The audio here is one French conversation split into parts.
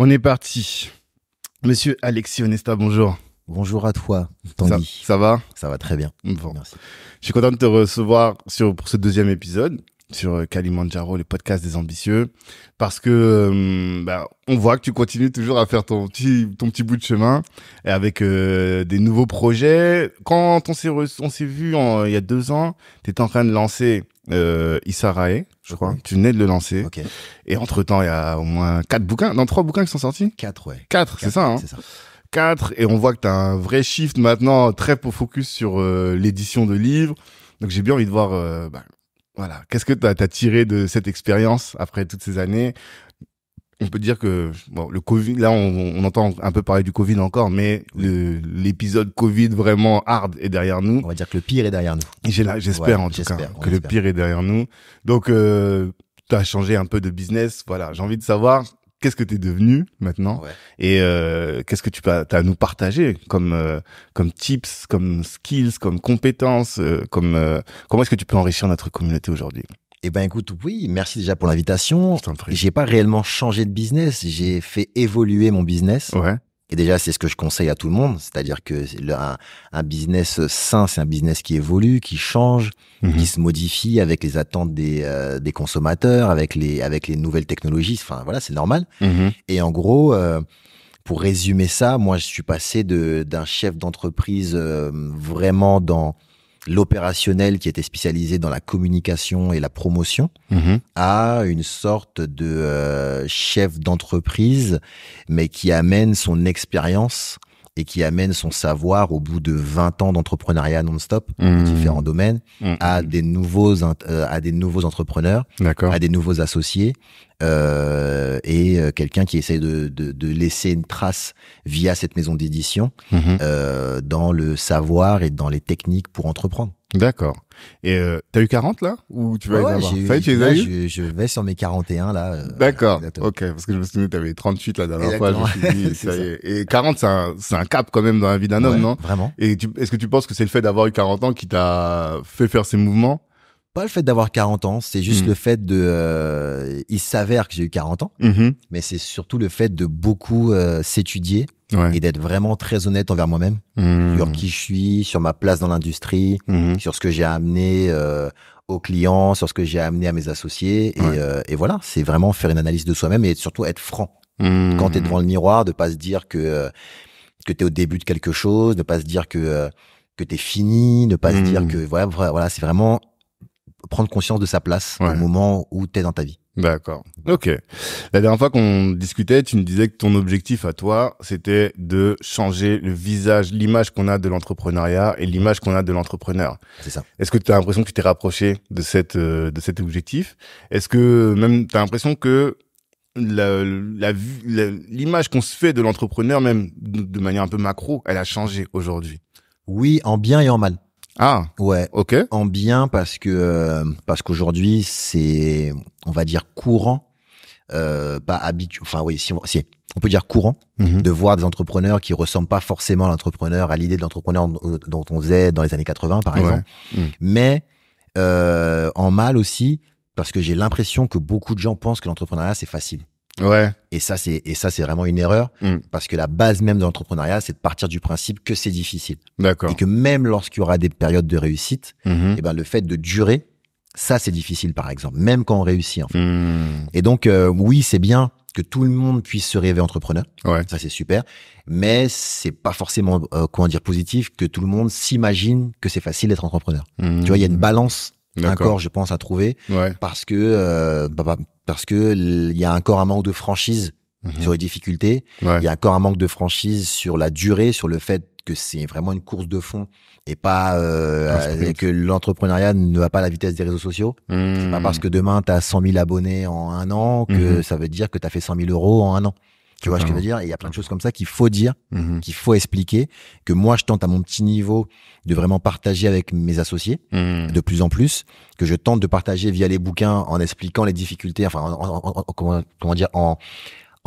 On est parti. Monsieur Alexis Onesta, bonjour. Bonjour à toi, Tanguy. Ça va? Ça va très bien. Bon. Merci. Je suis content de te recevoir pour ce deuxième épisode sur Kalimandjaro, le podcast des ambitieux, parce que on voit que tu continues toujours à faire ton petit bout de chemin et avec des nouveaux projets. Quand on s'est vu il y a 2 ans, tu étais en train de lancer Issarae, je crois. Oui. Tu venais de le lancer. Ok. Et entre-temps, il y a au moins 3 bouquins qui sont sortis. 4, ouais. 4, c'est ça, hein? C'est ça. 4, et on voit que tu as un vrai shift maintenant, très focus sur l'édition de livres. Donc j'ai bien envie de voir, voilà, qu'est-ce que tu as tiré de cette expérience après toutes ces années? On peut dire que le Covid, là on entend un peu parler du Covid encore, mais l'épisode Covid vraiment hard est derrière nous. On va dire que le pire est derrière nous. J'espère Ouais, en tout cas on que le espère. pire est derrière nous. Donc tu as changé un peu de business. Voilà, j'ai envie de savoir qu'est-ce que tu es devenu maintenant. Ouais. Et qu'est-ce que tu as à nous partager comme tips, comme skills, comme compétences, comment est-ce que tu peux enrichir notre communauté aujourd'hui? Eh ben écoute, oui, merci déjà pour l'invitation. Je t'en prie. J'ai pas réellement changé de business, j'ai fait évoluer mon business. Ouais. Et déjà, c'est ce que je conseille à tout le monde, c'est-à-dire que un business sain, c'est un business qui évolue, qui change, qui se modifie avec les attentes des consommateurs, avec les nouvelles technologies. Enfin voilà, c'est normal. Mhm. Et en gros, pour résumer ça, moi, je suis passé d'un chef d'entreprise vraiment dans l'opérationnel qui était spécialisé dans la communication et la promotion Mhm. à une sorte de chef d'entreprise, mais qui amène son expérience et qui amène son savoir au bout de 20 ans d'entrepreneuriat non-stop dans Mhm. différents domaines Mhm. à des nouveaux entrepreneurs, D'accord. à des nouveaux associés et quelqu'un qui essaie de laisser une trace via cette maison d'édition Mhm. dans le savoir et dans les techniques pour entreprendre. D'accord. Et t'as eu 40 là ou tu vas les avoir? Ça y est, tu les as eu? je vais sur mes 41 là. D'accord. Exactement. Ok, parce que je me souviens que t'avais 38 la dernière fois. Exactement. Je me suis dit, C'est ça y ça. est. Et 40, c'est un cap quand même dans la vie d'un homme, Ouais, non? vraiment. Et est-ce que tu penses que c'est le fait d'avoir eu 40 ans qui t'a fait faire ces mouvements? Pas le fait d'avoir 40 ans, c'est juste le fait il s'avère que j'ai eu 40 ans, Mhm. mais c'est surtout le fait de beaucoup s'étudier Ouais. et d'être vraiment très honnête envers moi-même, Mhm. sur qui je suis, sur ma place dans l'industrie, Mhm. sur ce que j'ai amené aux clients, sur ce que j'ai amené à mes associés. Ouais. Et voilà, c'est vraiment faire une analyse de soi-même et surtout être franc. Mhm. Quand tu es devant le miroir, de pas se dire que tu es au début de quelque chose, ne pas se dire que tu es fini, ne pas se dire que voilà, c'est vraiment prendre conscience de sa place Ouais. au moment où tu es dans ta vie. D'accord. Ok. La dernière fois qu'on discutait, tu me disais que ton objectif à toi, c'était de changer le visage, l'image qu'on a de l'entrepreneuriat et l'image qu'on a de l'entrepreneur. C'est ça. Est-ce que tu as l'impression que tu t'es rapproché de cet objectif? Est-ce que même tu as l'impression que l'image qu'on se fait de l'entrepreneur, même de manière un peu macro, elle a changé aujourd'hui? Oui, en bien et en mal. Ah, Ouais. ok. En bien parce qu'aujourd'hui c'est, on va dire, courant, pas habituel. Enfin oui, si on peut dire courant Mhm. de voir des entrepreneurs qui ressemblent pas forcément à l'entrepreneur, à l'idée de l'entrepreneur dont on faisait dans les années 80 par Ouais. exemple, Mhm. mais en mal aussi parce que j'ai l'impression que beaucoup de gens pensent que l'entrepreneuriat c'est facile. Ouais. Et ça c'est vraiment une erreur Mhm. parce que la base même de l'entrepreneuriat c'est de partir du principe que c'est difficile D'accord. et que même lorsqu'il y aura des périodes de réussite, Mhm. eh ben le fait de durer, ça c'est difficile par exemple, même quand on réussit en fait. Mhm. Et donc oui, c'est bien que tout le monde puisse se rêver entrepreneur, Ouais. ça c'est super, mais c'est pas forcément positif que tout le monde s'imagine que c'est facile d'être entrepreneur. Mhm. Tu vois, il y a une balance D'accord. encore, je pense, à trouver Ouais. parce que il y a encore un manque de franchise Mhm. sur les difficultés, Ouais. il y a encore un manque de franchise sur la durée, sur le fait que c'est vraiment une course de fond et pas sprint. que l'entrepreneuriat ne va pas à la vitesse des réseaux sociaux. C'est pas parce que demain tu as 100 000 abonnés en un an que ça veut dire que tu as fait 100 000 euros en un an. Tu vois ce que je veux dire? Et il y a plein de choses comme ça qu'il faut dire, Mhm. qu'il faut expliquer, que moi je tente à mon petit niveau de vraiment partager avec mes associés Mhm. de plus en plus, que je tente de partager via les bouquins en expliquant les difficultés, enfin comment dire, en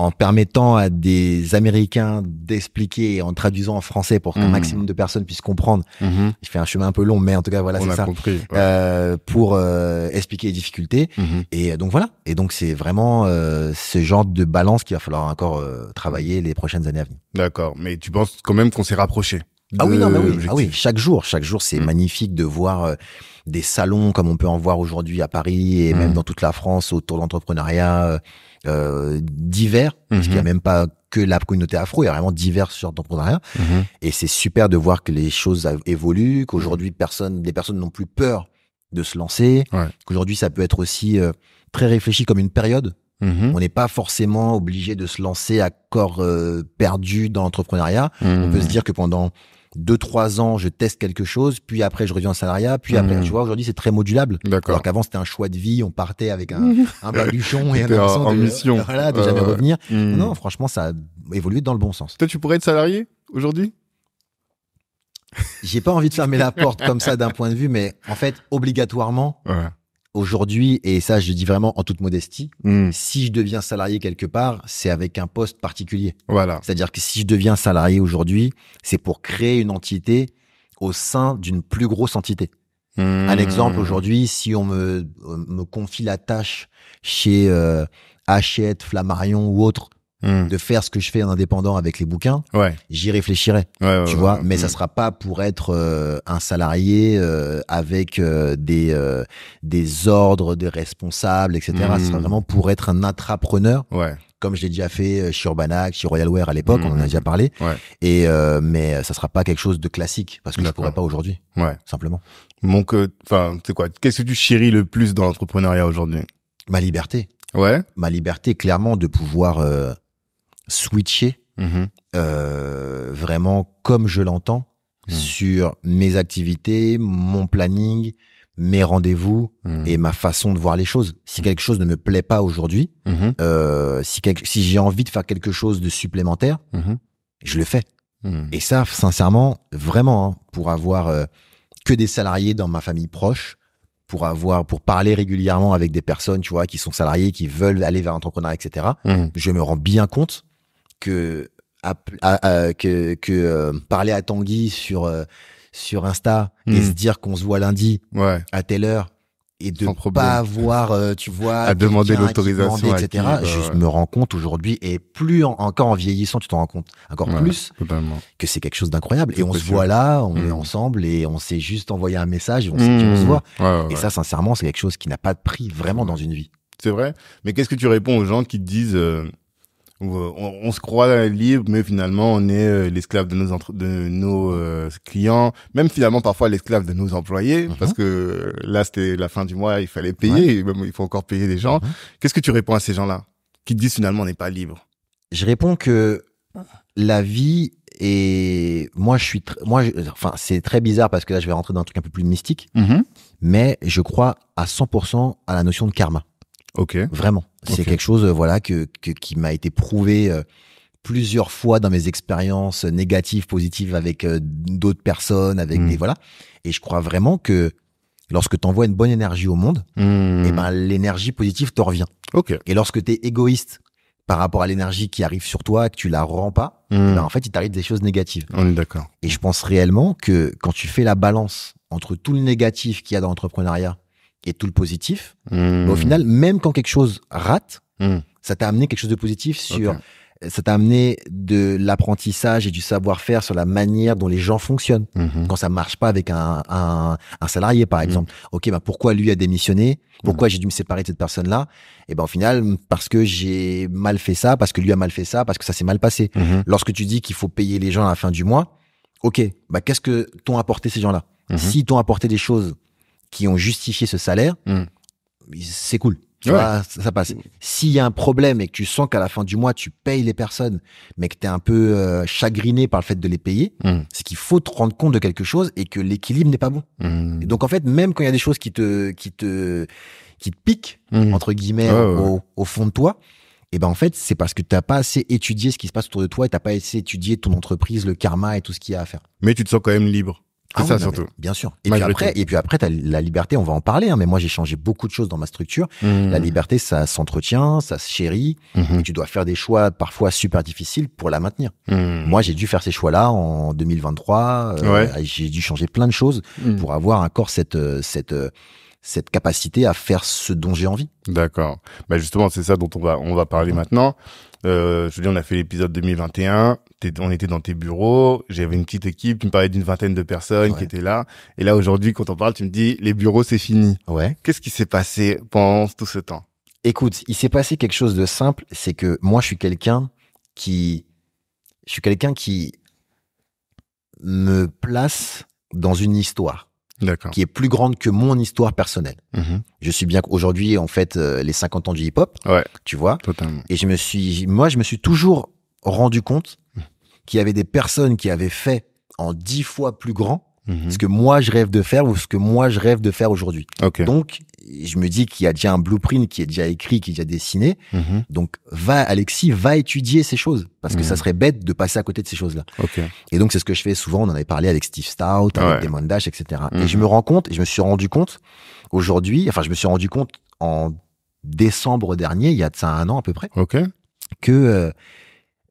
en permettant à des Américains d'expliquer et en traduisant en français pour qu'un maximum de personnes puissent comprendre. Je fais un chemin un peu long, mais en tout cas, voilà, c'est ça. Compris, pour expliquer les difficultés. Et donc voilà. Et donc c'est vraiment ce genre de balance qu'il va falloir encore travailler les prochaines années à venir. D'accord. Mais tu penses quand même qu'on s'est rapproché? Ah oui, non, mais oui. Ah oui, chaque jour, c'est magnifique de voir des salons comme on peut en voir aujourd'hui à Paris et même dans toute la France autour de l'entrepreneuriat divers, parce qu'il n'y a même pas que la communauté afro, il y a vraiment divers sortes d'entrepreneuriat. Et c'est super de voir que les choses évoluent, qu'aujourd'hui les personnes n'ont plus peur de se lancer, qu'aujourd'hui ça peut être aussi très réfléchi comme une période. On n'est pas forcément obligé de se lancer à corps perdu dans l'entrepreneuriat. On peut se dire que pendant 2-3 ans, je teste quelque chose, puis après je reviens en salariat, puis après, tu vois, aujourd'hui c'est très modulable. D'accord. Alors qu'avant c'était un choix de vie, on partait avec un baluchon et un accent en mission. Voilà, de jamais revenir. Non, franchement, ça a évolué dans le bon sens. Toi, tu pourrais être salarié aujourd'hui? J'ai pas envie de fermer la porte comme ça d'un point de vue, mais en fait, obligatoirement, aujourd'hui, et ça je dis vraiment en toute modestie, si je deviens salarié quelque part, c'est avec un poste particulier. Voilà. C'est-à-dire que si je deviens salarié aujourd'hui, c'est pour créer une entité au sein d'une plus grosse entité. Un exemple aujourd'hui, si on me confie la tâche chez Hachette, Flammarion ou autre, de faire ce que je fais en indépendant avec les bouquins, j'y réfléchirai, tu vois, mais ça sera pas pour être un salarié avec des ordres, des responsables, etc. Ça sera vraiment pour être un intrapreneur, comme je l'ai déjà fait chez Urbanac, chez Royalware à l'époque, on en a déjà parlé, et mais ça sera pas quelque chose de classique, parce que je pourrais pas aujourd'hui, simplement. Donc, c'est quoi? Qu'est-ce que tu chéris le plus dans l'entrepreneuriat aujourd'hui? Ma liberté. Ma liberté, clairement, de pouvoir switcher vraiment comme je l'entends sur mes activités, mon planning, mes rendez-vous et ma façon de voir les choses. Si quelque chose ne me plaît pas aujourd'hui, si j'ai envie de faire quelque chose de supplémentaire, je le fais. Et ça, sincèrement, vraiment, pour avoir que des salariés dans ma famille proche, pour parler régulièrement avec des personnes, tu vois, qui sont salariés, qui veulent aller vers l'entrepreneuriat, etc. Je me rends bien compte que parler à Tanguy sur Insta et se dire qu'on se voit lundi à telle heure et de pas avoir, tu vois, à demander l'autorisation, etc. Je me rends compte aujourd'hui, et plus encore en vieillissant, tu t'en rends compte encore plus que c'est quelque chose d'incroyable. Et on se voit là, on est ensemble et on s'est juste envoyé un message et on sait qu'on se voit. Et ça, sincèrement, c'est quelque chose qui n'a pas de prix vraiment dans une vie. C'est vrai. Mais qu'est-ce que tu réponds aux gens qui te disent on se croit libre, mais finalement on est l'esclave de nos clients, même finalement parfois l'esclave de nos employés, parce que là c'était la fin du mois, il fallait payer, et même il faut encore payer des gens. Qu'est-ce que tu réponds à ces gens-là qui te disent finalement on n'est pas libre? Je réponds que la vie est, c'est très bizarre parce que là je vais rentrer dans un truc un peu plus mystique, mais je crois à 100% à la notion de karma. Vraiment. C'est quelque chose, qui m'a été prouvé plusieurs fois dans mes expériences négatives, positives avec d'autres personnes, avec Et je crois vraiment que lorsque tu envoies une bonne énergie au monde, l'énergie positive te revient. Et lorsque tu es égoïste par rapport à l'énergie qui arrive sur toi, que tu la rends pas, en fait, il t'arrive des choses négatives. On est d'accord. Et je pense réellement que quand tu fais la balance entre tout le négatif qu'il y a dans l'entrepreneuriat et tout le positif, au final, même quand quelque chose rate, ça t'a amené quelque chose de positif ça t'a amené de l'apprentissage et du savoir-faire sur la manière dont les gens fonctionnent. Quand ça marche pas avec un salarié, par exemple. Pourquoi lui a démissionné? Pourquoi j'ai dû me séparer de cette personne-là? Et au final, parce que j'ai mal fait ça, parce que lui a mal fait ça, parce que ça s'est mal passé. Lorsque tu dis qu'il faut payer les gens à la fin du mois, qu'est-ce que t'ont apporté ces gens-là? S'ils t'ont apporté des choses qui ont justifié ce salaire, c'est cool. Tu vois, ça passe. S'il y a un problème et que tu sens qu'à la fin du mois, tu payes les personnes, mais que tu es un peu chagriné par le fait de les payer, c'est qu'il faut te rendre compte de quelque chose et que l'équilibre n'est pas bon. Et donc, en fait, même quand il y a des choses qui te piquent, entre guillemets, au fond de toi, en fait, c'est parce que tu n'as pas assez étudié ce qui se passe autour de toi et tu n'as pas assez étudié ton entreprise, le karma et tout ce qu'il y a à faire. Mais tu te sens quand même libre. C'est ça surtout. Bien sûr. Et puis après, t'as la liberté, on va en parler, hein, mais moi, j'ai changé beaucoup de choses dans ma structure. La liberté, ça s'entretient, ça se chérit. Et tu dois faire des choix parfois super difficiles pour la maintenir. Moi, j'ai dû faire ces choix-là en 2023. J'ai dû changer plein de choses pour avoir encore cette capacité à faire ce dont j'ai envie. D'accord. Bah justement, c'est ça dont on va parler maintenant. Je veux dire, on a fait l'épisode 2021. On était dans tes bureaux. J'avais une petite équipe. Tu me parlais d'une vingtaine de personnes qui étaient là. Et là, aujourd'hui, quand on parle, tu me dis, les bureaux, c'est fini. Ouais. Qu'est-ce qui s'est passé pendant tout ce temps? Écoute, il s'est passé quelque chose de simple. C'est que moi, je suis quelqu'un qui me place dans une histoire. D'accord. Qui est plus grande que mon histoire personnelle. Je suis bien qu'aujourd'hui, on fête les 50 ans du hip-hop. Ouais. Tu vois? Totalement. Et je me suis toujours rendu compte qu'il y avait des personnes qui avaient fait en 10 fois plus grand ce que moi je rêve de faire ou ce que moi je rêve de faire aujourd'hui. Okay. Donc, je me dis qu'il y a déjà un blueprint qui est déjà écrit, qui est déjà dessiné. Donc, Alexis, va étudier ces choses parce que ça serait bête de passer à côté de ces choses-là. Okay. Et donc, c'est ce que je fais souvent. On en avait parlé avec Steve Stout, avec Damon Dash, etc. Et je me me suis rendu compte aujourd'hui, je me suis rendu compte en décembre dernier, il y a de ça 1 an à peu près, que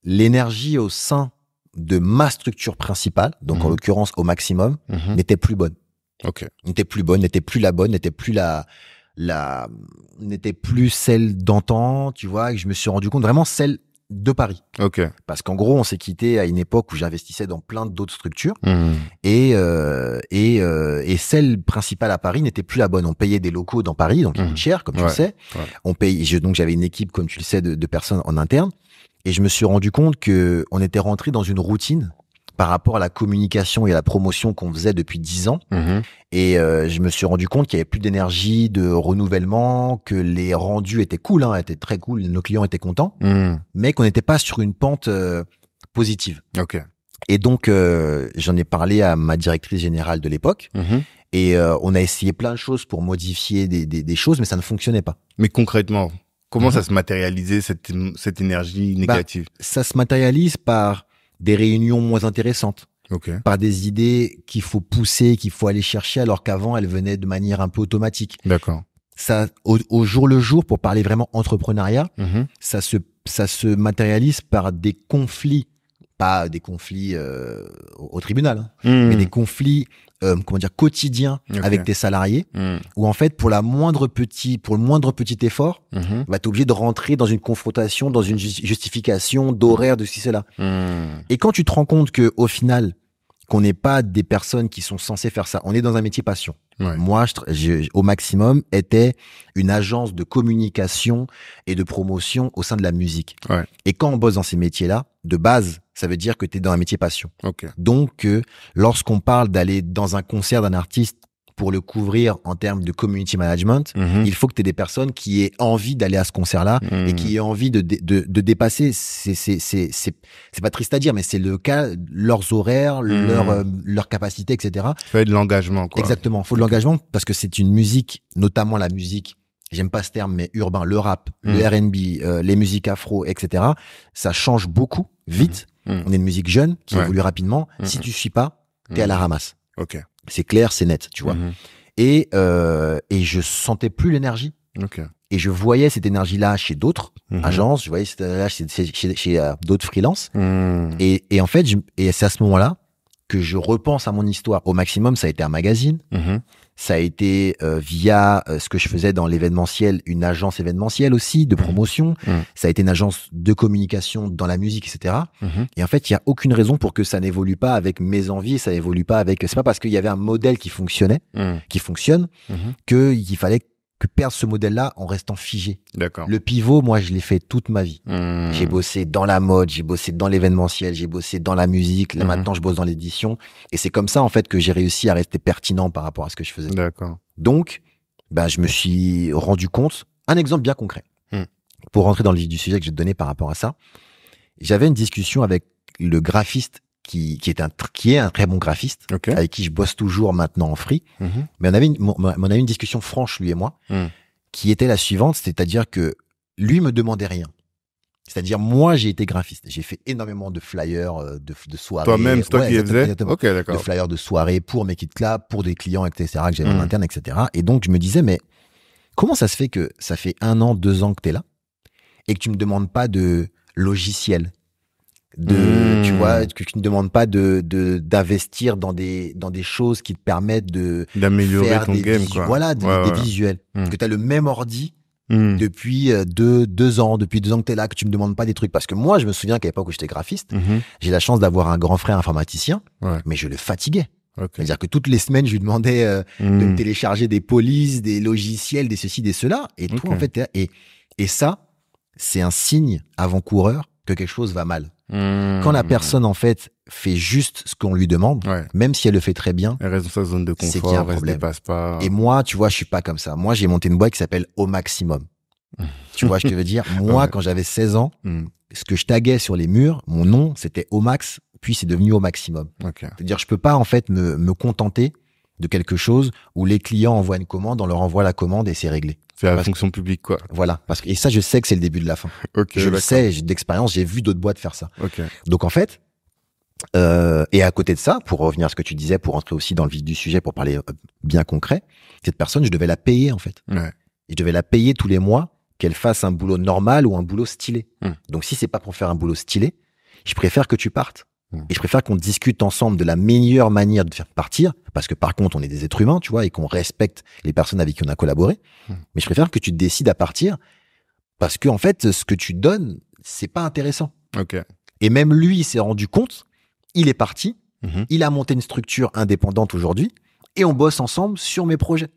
l'énergie au sein de ma structure principale, donc en l'occurrence au maximum, n'était plus bonne. N'était plus bonne, n'était plus la bonne, n'était plus n'était plus celle d'antan, tu vois, et je me suis rendu compte vraiment celle de Paris. Parce qu'en gros, on s'est quitté à une époque où j'investissais dans plein d'autres structures et celle principale à Paris n'était plus la bonne. On payait des locaux dans Paris, donc ils coûtent cher, comme tu le sais. Donc j'avais une équipe, comme tu le sais, de personnes en interne. Et je me suis rendu compte que on était rentré dans une routine par rapport à la communication et à la promotion qu'on faisait depuis 10 ans. Et je me suis rendu compte qu'il y avait plus d'énergie, de renouvellement, que les rendus étaient cool, étaient très cool, nos clients étaient contents, mais qu'on n'était pas sur une pente positive. Et donc, j'en ai parlé à ma directrice générale de l'époque. Et on a essayé plein de choses pour modifier des choses, mais ça ne fonctionnait pas. Mais concrètement, comment ça se matérialisait cette énergie négative? Ça se matérialise par des réunions moins intéressantes, par des idées qu'il faut pousser, qu'il faut aller chercher, alors qu'avant elles venaient de manière un peu automatique. D'accord. Ça, au jour le jour, pour parler vraiment entrepreneuriat, ça se matérialise par des conflits, pas des conflits au tribunal, mais des conflits quotidiens avec tes salariés, où en fait pour le moindre petit effort, t'es obligé de rentrer dans une confrontation, dans une justification d'horaire de ceci, cela. Et quand tu te rends compte que au final, qu'on n'est pas des personnes qui sont censées faire ça, on est dans un métier passion. Moi, au maximum, était une agence de communication et de promotion au sein de la musique. Et quand on bosse dans ces métiers-là, de base, ça veut dire que tu es dans un métier passion. Donc, lorsqu'on parle d'aller dans un concert d'un artiste pour le couvrir en termes de community management, il faut que tu aies des personnes qui aient envie d'aller à ce concert-là et qui aient envie de dépasser. C'est pas triste à dire, mais c'est le cas, leurs horaires, leur capacité, etc. Il faut de l'engagement, quoi. Exactement. Il faut de l'engagement parce que c'est une musique, notamment la musique, j'aime pas ce terme, mais urbain, le rap, le R&B, les musiques afro, etc. Ça change beaucoup, vite. On est une musique jeune qui évolue rapidement. Si tu suis pas, t'es à la ramasse. C'est clair, c'est net, tu vois. Et je sentais plus l'énergie. Et je voyais cette énergie-là chez d'autres agences, je voyais cette énergie chez d'autres freelances. Et en fait, c'est à ce moment-là que je repense à mon histoire. Au maximum, ça a été un magazine. Ça a été via ce que je faisais dans l'événementiel, une agence événementielle aussi, de promotion. Ça a été une agence de communication dans la musique, etc. Et en fait, il n'y a aucune raison pour que ça n'évolue pas avec mes envies, ça évolue pas avec... C'est pas parce qu'il y avait un modèle qui fonctionnait, qui fonctionne, qu'il fallait que perdre ce modèle-là en restant figé. Le pivot, moi, je l'ai fait toute ma vie. J'ai bossé dans la mode, j'ai bossé dans l'événementiel, j'ai bossé dans la musique. Là, maintenant, je bosse dans l'édition. Et c'est comme ça, en fait, que j'ai réussi à rester pertinent par rapport à ce que je faisais. Donc, je me suis rendu compte. Un exemple bien concret. Pour rentrer dans le vif du sujet que je vais te donner par rapport à ça. J'avais une discussion avec le graphiste qui est un très bon graphiste, avec qui je bosse toujours maintenant en free. Mais on a eu une discussion franche, lui et moi, qui était la suivante, c'est-à-dire que lui me demandait rien. C'est-à-dire, moi, j'ai été graphiste. J'ai fait énormément de flyers, de soirées. Toi-même, c'est toi qui les faisais? Exactement. Ok, d'accord. De flyers de soirées pour mes Kid Club, pour des clients, etc., que j'avais en interne, etc. Et donc, je me disais, mais comment ça se fait que ça fait 1 an, 2 ans que t'es là et que tu me demandes pas de logiciel, tu vois, que tu ne demandes pas d'investir dans des choses qui te permettent d'améliorer faire ton game, quoi. Voilà, des visuels. Que tu as le même ordi depuis 2 ans, depuis 2 ans que tu es là, que tu me demandes pas des trucs. Parce que moi, je me souviens qu'à l'époque où j'étais graphiste, j'ai la chance d'avoir un grand frère informaticien, mais je le fatiguais. Okay. C'est-à-dire que toutes les semaines, je lui demandais de me télécharger des polices, des logiciels, des ceci, des cela. Et toi, en fait, et ça, c'est un signe avant-coureur que quelque chose va mal. Quand la personne, en fait, fait juste ce qu'on lui demande, même si elle le fait très bien, elle reste dans sa zone de confort, c'est qu'il y a un problème. Dépasse pas. Et moi, tu vois, je suis pas comme ça. Moi, j'ai monté une boîte qui s'appelle Au Maximum. Tu vois, je te veux dire, moi, quand j'avais 16 ans, ce que je taguais sur les murs, mon nom, c'était Au Max, puis c'est devenu Au Maximum. C'est-à-dire, je peux pas, en fait, me contenter de quelque chose où les clients envoient une commande, on leur envoie la commande et c'est réglé. C'est la fonction publique, quoi. Voilà. Et ça, je sais que c'est le début de la fin. Je le sais, j'ai d'expérience, j'ai vu d'autres boîtes faire ça. Donc, en fait, et à côté de ça, pour revenir à ce que tu disais, pour entrer aussi dans le vif du sujet, pour parler bien concret, cette personne, je devais la payer, en fait. Je devais la payer tous les mois, qu'elle fasse un boulot normal ou un boulot stylé. Donc, si c'est pas pour faire un boulot stylé, je préfère que tu partes. Et je préfère qu'on discute ensemble de la meilleure manière de faire partir, parce que par contre, on est des êtres humains, tu vois, et qu'on respecte les personnes avec qui on a collaboré. Mais je préfère que tu te décides à partir, parce que en fait, ce que tu donnes, c'est pas intéressant. Et même lui, il s'est rendu compte, il est parti, il a monté une structure indépendante aujourd'hui, et on bosse ensemble sur mes projets.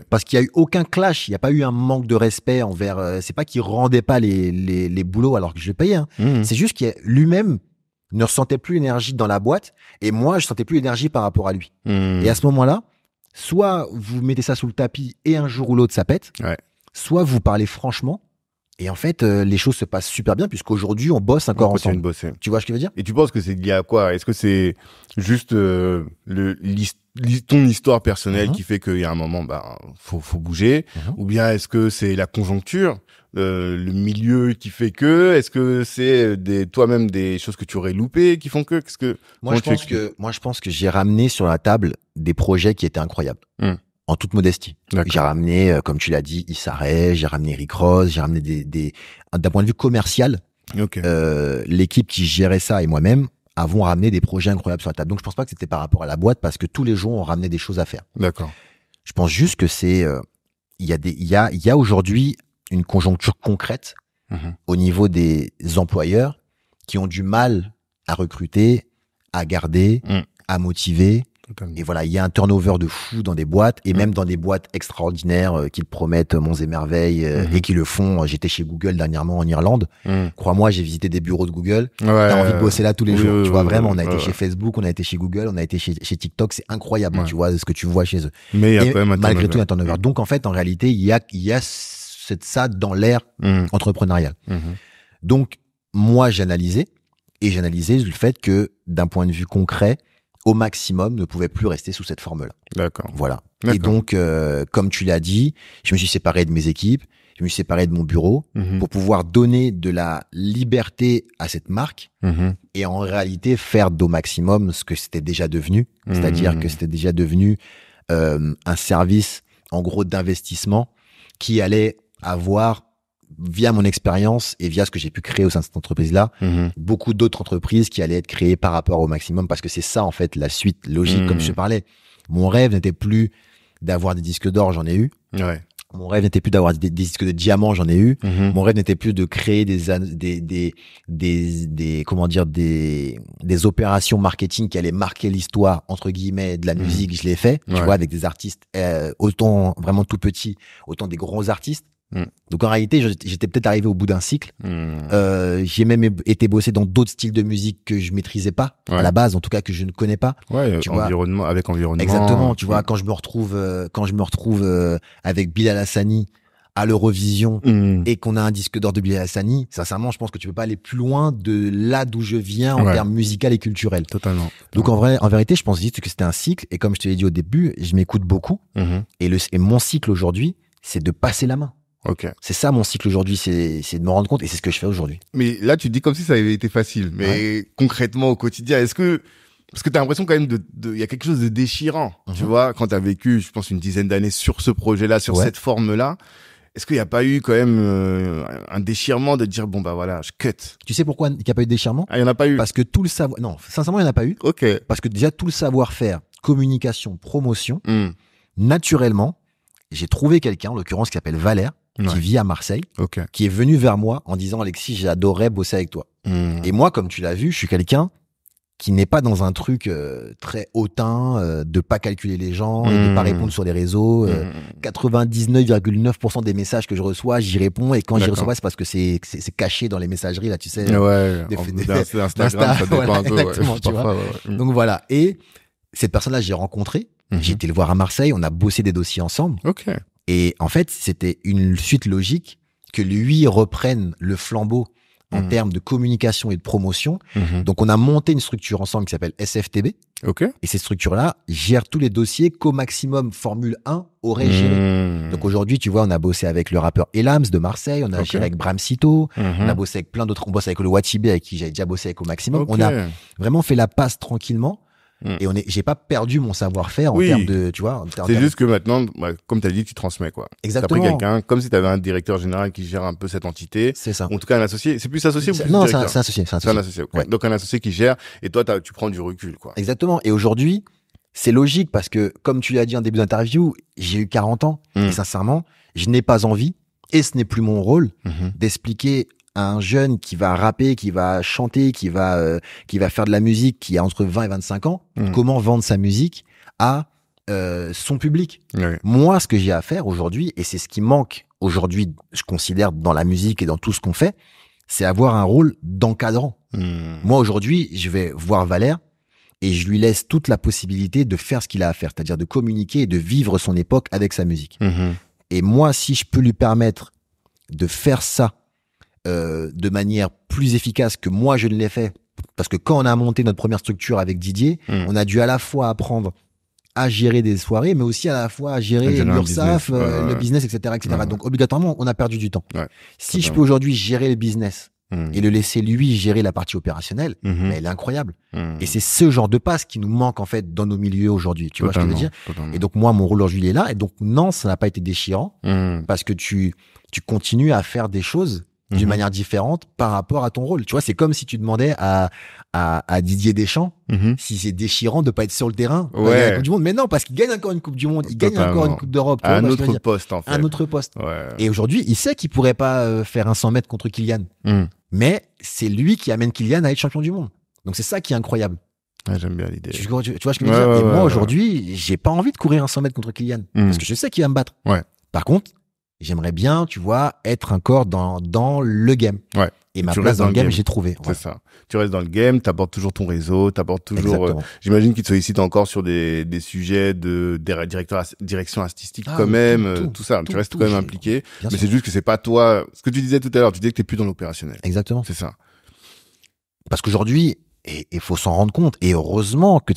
Parce qu'il y a eu aucun clash, il n'y a pas eu un manque de respect envers. C'est pas qu'il rendait pas les boulots alors que je le payais. C'est juste qu'il lui-même ne ressentait plus l'énergie dans la boîte et moi je sentais plus l'énergie par rapport à lui. Et à ce moment-là, soit vous mettez ça sous le tapis et un jour ou l'autre ça pète, soit vous parlez franchement et en fait les choses se passent super bien puisqu'aujourd'hui on bosse encore ensemble. Tu vois ce que je veux dire? Et tu penses que c'est lié à quoi? Est-ce que c'est juste ton histoire personnelle qui fait qu'il y a un moment faut bouger, ou bien est-ce que c'est la conjoncture, le milieu qui fait que, est-ce que c'est toi-même des choses que tu aurais loupées qui font que, moi je pense que j'ai ramené sur la table des projets qui étaient incroyables. En toute modestie. J'ai ramené, comme tu l'as dit, Issa Rae, j'ai ramené Rick Ross, j'ai ramené d'un point de vue commercial, l'équipe qui gérait ça et moi-même avons ramené des projets incroyables sur la table. Donc je pense pas que c'était par rapport à la boîte parce que tous les jours on ramenait des choses à faire. Je pense juste que c'est, il y a aujourd'hui une conjoncture concrète au niveau des employeurs qui ont du mal à recruter, à garder, à motiver. Et voilà, il y a un turnover de fou dans des boîtes et même dans des boîtes extraordinaires qui te promettent monts et merveilles et qui le font. J'étais chez Google dernièrement en Irlande. Crois-moi, j'ai visité des bureaux de Google. T'as envie de bosser là tous les jours. Tu vois, vraiment, on a été chez Facebook, on a été chez Google, on a été chez TikTok. C'est incroyable, tu vois, ce que tu vois chez eux. Mais il y a quand même malgré tout un turnover. Donc, en fait, en réalité, il y a ça dans l'ère entrepreneuriale. Donc, moi, j'analysais le fait que d'un point de vue concret, Au Maximum ne pouvait plus rester sous cette forme-là. Voilà. Et donc, comme tu l'as dit, je me suis séparé de mes équipes, je me suis séparé de mon bureau pour pouvoir donner de la liberté à cette marque et en réalité faire d'Au Maximum ce que c'était déjà devenu. C'est-à-dire que c'était déjà devenu un service, en gros, d'investissement qui allait avoir, via mon expérience et via ce que j'ai pu créer au sein de cette entreprise-là, beaucoup d'autres entreprises qui allaient être créées par rapport Au Maximum parce que c'est ça, en fait, la suite logique, comme je te parlais. Mon rêve n'était plus d'avoir des disques d'or, j'en ai eu. Mon rêve n'était plus d'avoir des disques de diamant, j'en ai eu. Mon rêve n'était plus de créer des opérations marketing qui allaient marquer l'histoire, entre guillemets, de la musique. Je l'ai fait, tu vois, avec des artistes, autant vraiment tout petits, autant des gros artistes. Donc en réalité, j'étais peut-être arrivé au bout d'un cycle. J'ai même été bossé dans d'autres styles de musique que je maîtrisais pas à la base, en tout cas que je ne connais pas. Tu environnement vois. Avec environnement. Exactement. Tu vois, quand je me retrouve avec Bilal Hassani à l'Eurovision et qu'on a un disque d'or de Bilal Hassani, sincèrement, je pense que tu peux pas aller plus loin de là d'où je viens en termes musical et culturel. Totalement. Donc en vérité, je pense juste que c'était un cycle et comme je te l'ai dit au début, je m'écoute beaucoup et mon cycle aujourd'hui, c'est de passer la main. Ok. C'est ça mon cycle aujourd'hui, c'est de me rendre compte et c'est ce que je fais aujourd'hui. Mais là, tu dis comme si ça avait été facile. Mais concrètement, au quotidien, parce que t'as l'impression quand même il y a quelque chose de déchirant, tu vois, quand t'as vécu, je pense, une dizaine d'années sur ce projet-là, sur cette forme-là. Est-ce qu'il n'y a pas eu quand même un déchirement de dire, bon, bah voilà, je cut? Tu sais pourquoi il n'y a pas eu de déchirement? Ah, il n'y en a pas eu? Parce que tout le savoir... Non, sincèrement, il n'y en a pas eu. Ok. Parce que déjà, tout le savoir-faire, communication, promotion, naturellement, j'ai trouvé quelqu'un, en l'occurrence, qui s'appelle Valère, qui vit à Marseille, qui est venu vers moi en disant, Alexis, j'adorerais bosser avec toi. Et moi, comme tu l'as vu, je suis quelqu'un qui n'est pas dans un truc très hautain, de pas calculer les gens et de pas répondre sur les réseaux. 99,9% des messages que je reçois, j'y réponds, et quand j'y reçois pas, c'est parce que c'est caché dans les messageries, là, tu sais. Instagram, ça dépend un peu. Exactement, tu vois. Donc voilà. Et cette personne-là, j'ai rencontré, j'ai été le voir à Marseille, on a bossé des dossiers ensemble. Et en fait, c'était une suite logique que lui reprenne le flambeau en termes de communication et de promotion. Donc, on a monté une structure ensemble qui s'appelle SFTB. Et cette structure-là gère tous les dossiers qu'au maximum Formule 1 aurait géré. Donc, aujourd'hui, tu vois, on a bossé avec le rappeur Elams de Marseille, on a géré avec Bram Sito, on a bossé avec plein d'autres, on bosse avec le Watibé avec qui j'avais déjà bossé avec au maximum. On a vraiment fait la passe tranquillement. Et j'ai pas perdu mon savoir-faire en termes de, tu vois. C'est juste que maintenant, comme tu as dit, tu transmets, quoi. Exactement. T'as pris quelqu'un, comme si tu avais un directeur général qui gère un peu cette entité. C'est ça. En tout cas, un associé. C'est plus associé ou plus non, directeur? c'est associé. C'est un associé. Okay. Donc, un associé qui gère, et toi, tu prends du recul, quoi. Exactement. Et aujourd'hui, c'est logique parce que, comme tu l'as dit en début d'interview, j'ai eu 40 ans. Et sincèrement, je n'ai pas envie, et ce n'est plus mon rôle, d'expliquer un jeune qui va rapper, qui va chanter, qui va faire de la musique, qui a entre 20 et 25 ans, comment vendre sa musique à son public. Moi, ce que j'ai à faire aujourd'hui, et c'est ce qui manque aujourd'hui, je considère, dans la musique et dans tout ce qu'on fait, c'est avoir un rôle d'encadrant. Moi, aujourd'hui, je vais voir Valère et je lui laisse toute la possibilité de faire ce qu'il a à faire, c'est-à-dire de communiquer et de vivre son époque avec sa musique. Et moi, si je peux lui permettre de faire ça de manière plus efficace que moi je ne l'ai fait, parce que quand on a monté notre première structure avec Didier, on a dû à la fois apprendre à gérer des soirées, mais aussi à la fois à gérer l'URSSAF, le business, etc. Donc obligatoirement, on a perdu du temps. Si je peux aujourd'hui gérer le business et le laisser lui gérer la partie opérationnelle, mais elle est incroyable. Et c'est ce genre de passe qui nous manque en fait dans nos milieux aujourd'hui. Tu vois ce que je veux dire? Et donc moi, mon rôle aujourd'hui il est là. Et donc non, ça n'a pas été déchirant parce que tu continues à faire des choses d'une manière différente par rapport à ton rôle. Tu vois, c'est comme si tu demandais à Didier Deschamps si c'est déchirant de pas être sur le terrain à la Coupe du Monde. Mais non, parce qu'il gagne encore une Coupe du Monde, il gagne encore une Coupe d'Europe. À un autre poste, en fait. Un autre poste. Et aujourd'hui, il sait qu'il pourrait pas faire un 100 mètres contre Kylian. Mais c'est lui qui amène Kylian à être champion du monde. Donc c'est ça qui est incroyable. J'aime bien l'idée. Tu vois ce que je veux dire? Et moi, aujourd'hui, j'ai pas envie de courir un 100 mètres contre Kylian. Parce que je sais qu'il va me battre. Par contre, j'aimerais bien, tu vois, être encore dans le game. Et ma place dans le game, j'ai trouvé. C'est ça. Tu restes dans le game, t'abordes toujours ton réseau, t'abordes toujours. J'imagine qu'ils te sollicitent encore sur des sujets de direction artistique quand même, tout ça. Tu restes quand même impliqué. Mais c'est juste que c'est pas toi. Ce que tu disais tout à l'heure, tu disais que t'es plus dans l'opérationnel. Exactement. C'est ça. Parce qu'aujourd'hui, et il faut s'en rendre compte. Et heureusement que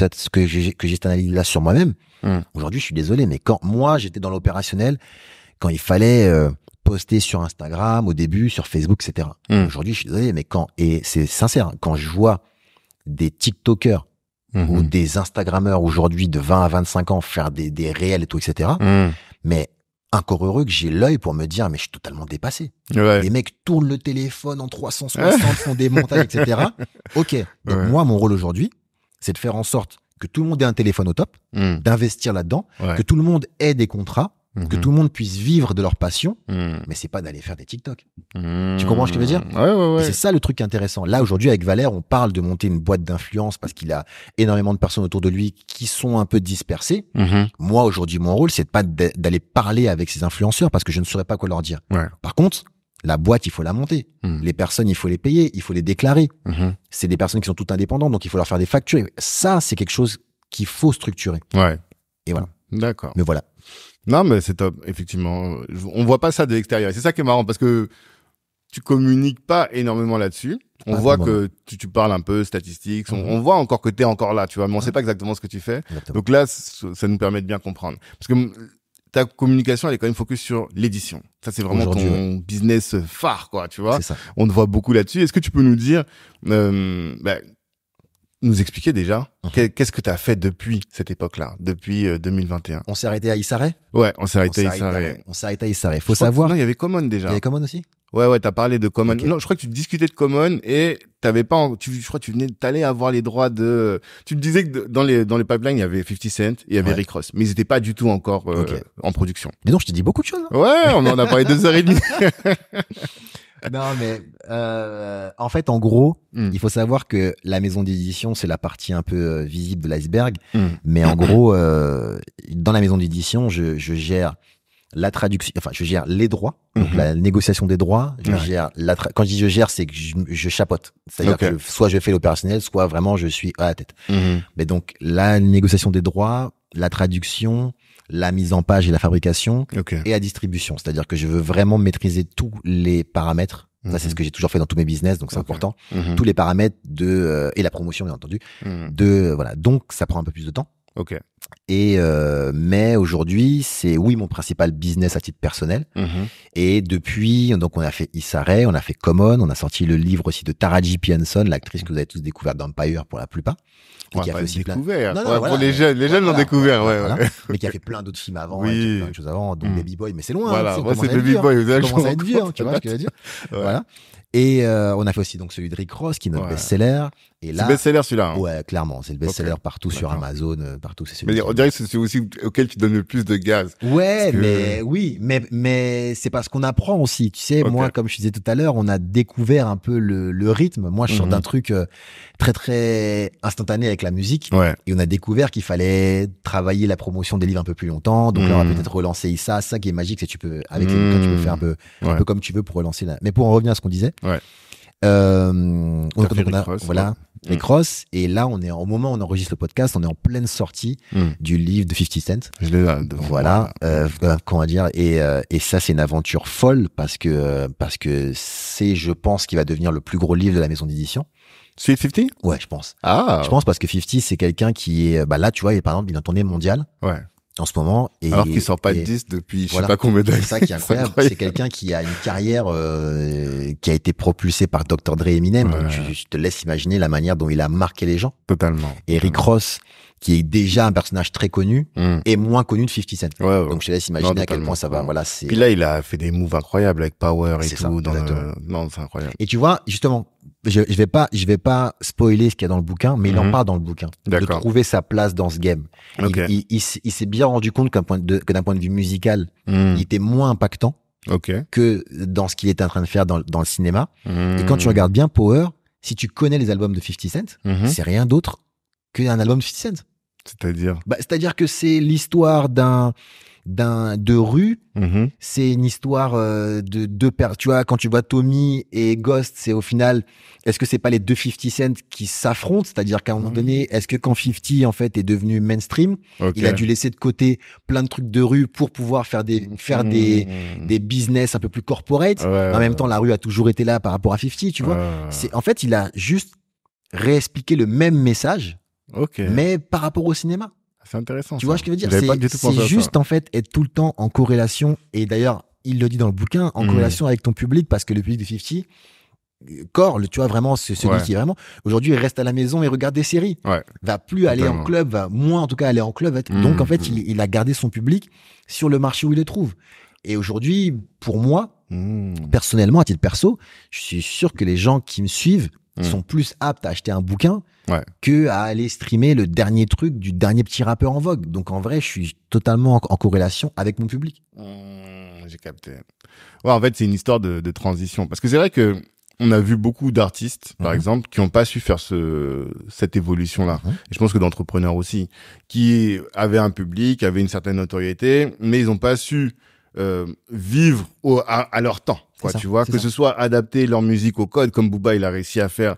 j'ai cette analyse là sur moi-même. Aujourd'hui, je suis désolé, mais quand moi j'étais dans l'opérationnel, quand il fallait poster sur Instagram au début, sur Facebook, etc. Aujourd'hui, je suis désolé, mais et c'est sincère, quand je vois des TikTokers ou des Instagrammeurs aujourd'hui de 20 à 25 ans faire des réels et tout, etc. Mais encore heureux que j'ai l'œil pour me dire, mais je suis totalement dépassé. Les mecs tournent le téléphone en 360, font des montages, etc. Ok. Donc moi, mon rôle aujourd'hui, c'est de faire en sorte que tout le monde ait un téléphone au top, d'investir là-dedans, que tout le monde ait des contrats, que tout le monde puisse vivre de leur passion, mais c'est pas d'aller faire des TikTok. Tu comprends ce que je veux dire? Et c'est ça le truc intéressant. Là, aujourd'hui, avec Valère, on parle de monter une boîte d'influence parce qu'il a énormément de personnes autour de lui qui sont un peu dispersées. Moi, aujourd'hui, mon rôle, c'est de pas d'aller parler avec ces influenceurs parce que je ne saurais pas quoi leur dire. Par contre, la boîte, il faut la monter. Les personnes, il faut les payer, il faut les déclarer. C'est des personnes qui sont toutes indépendantes, donc il faut leur faire des factures. Ça, c'est quelque chose qu'il faut structurer. Et voilà. D'accord. Mais voilà. Non, mais c'est top, effectivement. On voit pas ça de l'extérieur. Et c'est ça qui est marrant parce que tu communiques pas énormément là-dessus. On voit que tu parles un peu statistiques. On voit encore que t'es encore là, tu vois, mais on sait pas exactement ce que tu fais. Donc là, ça nous permet de bien comprendre. Parce que ta communication, elle est quand même focus sur l'édition. Ça, c'est vraiment ton business phare, quoi, tu vois. C'est ça. On te voit beaucoup là-dessus. Est-ce que tu peux nous dire, nous expliquer déjà, qu'est-ce que tu as fait depuis cette époque-là, depuis 2021? On s'est arrêté à Issaré? Ouais, on s'est arrêté à Issaré. On s'est arrêté à Issaré. Faut savoir. Non, il y avait Common déjà. Il y avait Common aussi? Ouais, t'as parlé de Common. Okay. Non, je crois que tu discutais de Common et t'avais pas, je crois que t'allais avoir les droits de, tu te disais que dans les pipelines, il y avait 50 Cent et il y avait Rick Ross. Mais ils étaient pas du tout encore, en production. Mais non, je t'ai dit beaucoup de choses. Hein. Ouais, on en a parlé 2h30. Non, mais, en fait, en gros, il faut savoir que la maison d'édition, c'est la partie un peu visible de l'iceberg. Mais en gros, dans la maison d'édition, je gère la traduction, enfin, je gère les droits, donc la négociation des droits, je gère quand je dis je gère, c'est que je chapeaute. C'est-à-dire que soit je fais l'opérationnel, soit vraiment je suis à la tête. Mais donc, la négociation des droits, la traduction, la mise en page et la fabrication et la distribution. C'est-à-dire que je veux vraiment maîtriser tous les paramètres. Ça, c'est ce que j'ai toujours fait dans tous mes business, donc c'est important. Tous les paramètres et la promotion, bien entendu, voilà. Donc, ça prend un peu plus de temps. Et mais aujourd'hui, c'est mon principal business à titre personnel. Et depuis, donc on a fait Issaré, on a fait Common, on a sorti le livre aussi de Taraji P. Henson, l'actrice que vous avez tous découvert d'Empire pour la plupart. Et qui a fait aussi découvert. Non, voilà, pour les jeunes l'ont découvert, mais qui a fait plein d'autres films avant, et plein de choses avant, donc Baby Boy, mais c'est loin. Voilà, hein, moi c'est Baby Boy, vous commencez à être vieux, tu vois ce que je veux dire. Voilà. Et on a fait aussi donc celui de Rick Ross, qui est notre best-seller. Et là, c'est best-seller celui-là. Hein. Ouais, clairement, c'est le best-seller partout sur Amazon, partout. C'est celui. Mais on dirait que c'est celui aussi auquel tu donnes le plus de gaz. Ouais, mais oui, mais c'est parce qu'on apprend aussi. Tu sais, moi, comme je disais tout à l'heure, on a découvert un peu le rythme. Moi, je sors d'un truc très très instantané avec la musique, et on a découvert qu'il fallait travailler la promotion des livres un peu plus longtemps. Donc là, on va peut-être relancer ça. Ça qui est magique, c'est que tu peux avec les bouquins, tu peux faire un peu comme tu veux pour relancer là. Mais pour en revenir à ce qu'on disait. Rick Ross, et là au moment où on enregistre le podcast, on est en pleine sortie du livre de 50 Cent. Je l'ai là. Voilà, comment dire, et ça c'est une aventure folle parce que c'est, je pense, qu'il va devenir le plus gros livre de la maison d'édition. Sweet 50? Ouais, je pense. Je pense parce que 50 c'est quelqu'un qui est, là tu vois, par exemple, il est en tournée mondiale. En ce moment. Alors qu'il sort pas de 10 depuis je sais pas combien d'années. C'est ça qui est incroyable. C'est quelqu'un qui a une carrière qui a été propulsée par Dr. Dre et Eminem. Donc je te laisse imaginer la manière dont il a marqué les gens. Totalement. Et Rick Ross, qui est déjà un personnage très connu, est moins connu de 50 Cent. Donc je te laisse imaginer à quel point ça va. Voilà, c'est. Puis là, il a fait des moves incroyables avec Power et tout. Non, c'est incroyable. Et tu vois, justement, je vais pas spoiler ce qu'il y a dans le bouquin, mais il en parle dans le bouquin. De trouver sa place dans ce game. Il s'est bien rendu compte que d'un point de vue musical, il était moins impactant que dans ce qu'il était en train de faire dans le cinéma. Et quand tu regardes bien Power, si tu connais les albums de 50 Cent, c'est rien d'autre qu'un album de 50 Cent. C'est-à-dire que c'est l'histoire de rue, c'est une histoire de deux pères. Tu vois, quand tu vois Tommy et Ghost, c'est au final, est-ce que c'est pas les deux 50 Cent qui s'affrontent? C'est-à-dire qu'à un moment donné, est-ce que quand 50 en fait est devenu mainstream, il a dû laisser de côté plein de trucs de rue pour pouvoir faire des business un peu plus corporate. En même temps, la rue a toujours été là par rapport à 50, tu vois. En fait, il a juste réexpliqué le même message, mais par rapport au cinéma. C'est intéressant. Tu vois ce que je veux dire? C'est juste, en fait, être tout le temps en corrélation. Et d'ailleurs, il le dit dans le bouquin, en corrélation avec ton public, parce que le public de 50, tu vois, vraiment, c'est celui qui est vraiment, aujourd'hui, il reste à la maison et regarde des séries. Va plus aller en club, va moins, en tout cas, aller en club. Donc, en fait, il a gardé son public sur le marché où il le trouve. Et aujourd'hui, pour moi, personnellement, à titre perso, je suis sûr que les gens qui me suivent sont plus aptes à acheter un bouquin que à aller streamer le dernier truc du dernier petit rappeur en vogue. Donc en vrai, je suis totalement en corrélation avec mon public. J'ai capté. Ouais, en fait, c'est une histoire de transition. Parce que c'est vrai que on a vu beaucoup d'artistes, par exemple, qui n'ont pas su faire cette évolution-là. Et je pense que d'entrepreneurs aussi, qui avaient un public, avaient une certaine notoriété, mais ils n'ont pas su vivre à leur temps. Tu vois, que ce soit adapter leur musique au code, comme Booba, il a réussi à faire,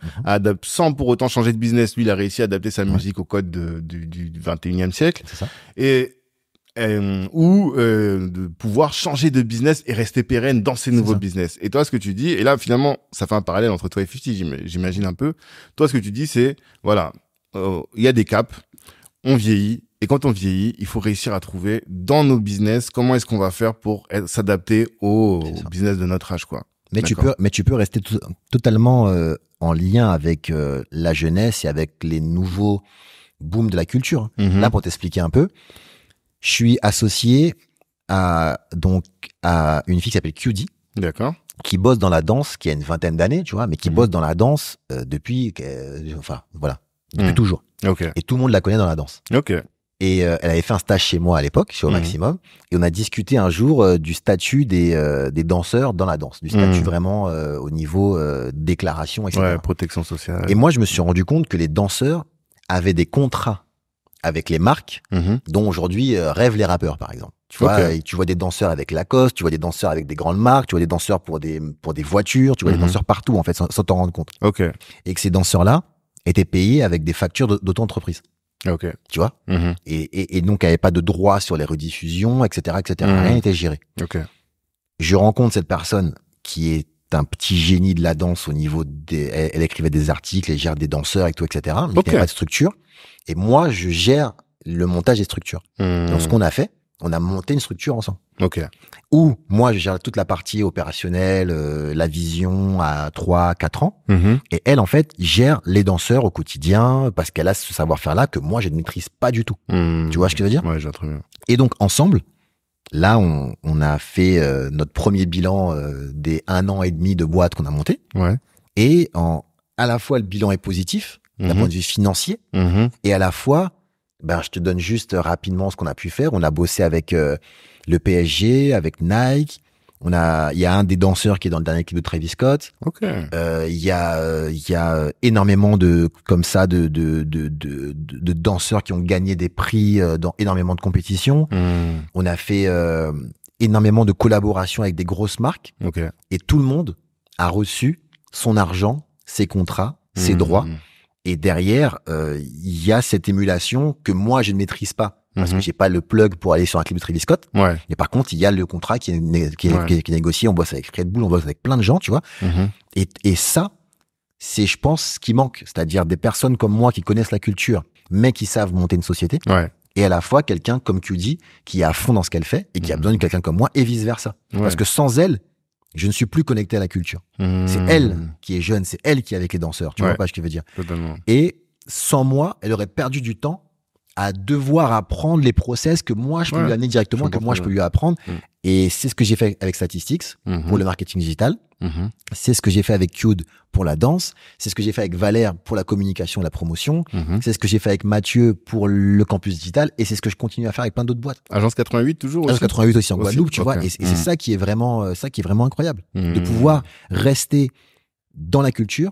sans pour autant changer de business. Lui, il a réussi à adapter sa musique au code du 21e siècle. C'est ça. Ou de pouvoir changer de business et rester pérenne dans ces nouveaux business. Et toi, ce que tu dis, et là, finalement, ça fait un parallèle entre toi et 50, j'imagine un peu. Toi, ce que tu dis, c'est, voilà, il y a des caps, on vieillit, Et quand on vieillit, il faut réussir à trouver dans nos business comment est-ce qu'on va faire pour s'adapter au business de notre âge, quoi. Mais tu peux rester totalement en lien avec la jeunesse et avec les nouveaux booms de la culture. Là, pour t'expliquer un peu, je suis associé à une fille qui s'appelle QD. D'accord. Qui bosse dans la danse, qui a une 20aine d'années, tu vois, mais qui bosse dans la danse depuis toujours. Okay. Et tout le monde la connaît dans la danse. Okay. Et elle avait fait un stage chez moi à l'époque, chez Au Maximum, et on a discuté un jour du statut des danseurs dans la danse, du statut vraiment au niveau déclaration, etc. Ouais, protection sociale. Et moi, je me suis rendu compte que les danseurs avaient des contrats avec les marques dont aujourd'hui rêvent les rappeurs, par exemple. Tu vois, tu vois des danseurs avec Lacoste, tu vois des danseurs avec des grandes marques, tu vois des danseurs pour des voitures, tu vois des danseurs partout, en fait, sans t'en rendre compte. Okay. Et que ces danseurs-là étaient payés avec des factures d'auto-entreprise. Okay. Tu vois, et donc, il n'y avait pas de droit sur les rediffusions, etc., etc. Rien n'était géré. Okay. Je rencontre cette personne qui est un petit génie de la danse au niveau elle écrivait des articles, elle gère des danseurs et tout, etc. Mais il n'y avait pas de structure. Et moi, je gère le montage des structures. Donc, ce qu'on a fait, on a monté une structure ensemble. Okay. Où moi, je gère toute la partie opérationnelle, la vision à 3-4 ans. Et elle, en fait, gère les danseurs au quotidien parce qu'elle a ce savoir-faire-là que moi, je ne maîtrise pas du tout. Tu vois ce que je veux dire? Ouais, je vois très bien. Et donc, ensemble, là, on a fait notre premier bilan des 1 an et demi de boîte qu'on a monté. Ouais. Et à la fois, le bilan est positif d'un point de vue financier et à la fois, je te donne juste rapidement ce qu'on a pu faire. On a bossé avec le PSG, avec Nike. Il y a un des danseurs qui est dans le dernier clip de Travis Scott. Okay. Il y a énormément de danseurs qui ont gagné des prix dans énormément de compétitions. On a fait énormément de collaborations avec des grosses marques. Okay. Et tout le monde a reçu son argent, ses contrats, ses droits. Et derrière, il y a cette émulation que moi, je ne maîtrise pas. Parce que j'ai pas le plug pour aller sur un clip de Travis Scott. Ouais. Mais par contre, il y a le contrat qui est négocié. On bosse avec Red Bull, on bosse avec plein de gens, tu vois. Et ça, c'est, je pense, ce qui manque. C'est-à-dire des personnes comme moi qui connaissent la culture, mais qui savent monter une société. Ouais. Et à la fois, quelqu'un comme QD qui est à fond dans ce qu'elle fait et qui a besoin de quelqu'un comme moi et vice versa. Ouais. Parce que sans elle, je ne suis plus connecté à la culture. C'est elle qui est jeune, c'est elle qui est avec les danseurs. Tu vois pas ce que je veux dire? Totalement. Et sans moi, elle aurait perdu du temps à devoir apprendre les process que moi je peux lui amener directement, que moi je peux lui apprendre. Et c'est ce que j'ai fait avec Statistix pour le marketing digital. C'est ce que j'ai fait avec Qd pour la danse. C'est ce que j'ai fait avec Valère pour la communication et la promotion. C'est ce que j'ai fait avec Mathieu pour le campus digital. Et c'est ce que je continue à faire avec plein d'autres boîtes. Agence 88 toujours aussi. Agence 88 aussi en Guadeloupe, tu vois. Et c'est ça qui est vraiment incroyable. De pouvoir rester dans la culture,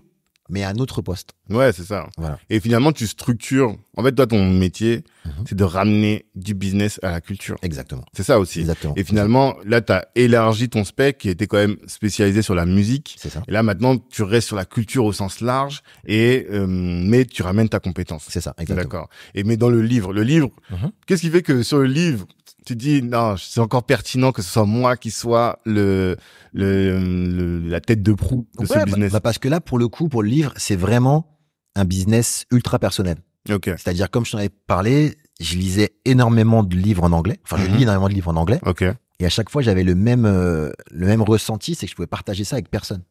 mais à un autre poste. Ouais, c'est ça. Voilà. Et finalement, tu structures. En fait, toi, ton métier, c'est de ramener du business à la culture. Exactement. C'est ça aussi. Exactement. Et finalement, là, tu as élargi ton spec qui était quand même spécialisé sur la musique. C'est ça. Et là, maintenant, tu restes sur la culture au sens large mais tu ramènes ta compétence. C'est ça, exactement. D'accord. Et mais dans le livre, qu'est-ce qui fait que sur le livre, tu dis non, c'est encore pertinent que ce soit moi qui soit la tête de proue de ce business. Parce que là, pour le coup, pour le livre, c'est vraiment un business ultra personnel. Okay. C'est-à-dire, comme je t'en avais parlé, je lisais énormément de livres en anglais. Enfin, je lis énormément de livres en anglais. Okay. Et à chaque fois, j'avais le même ressenti, c'est que je pouvais partager ça avec personne.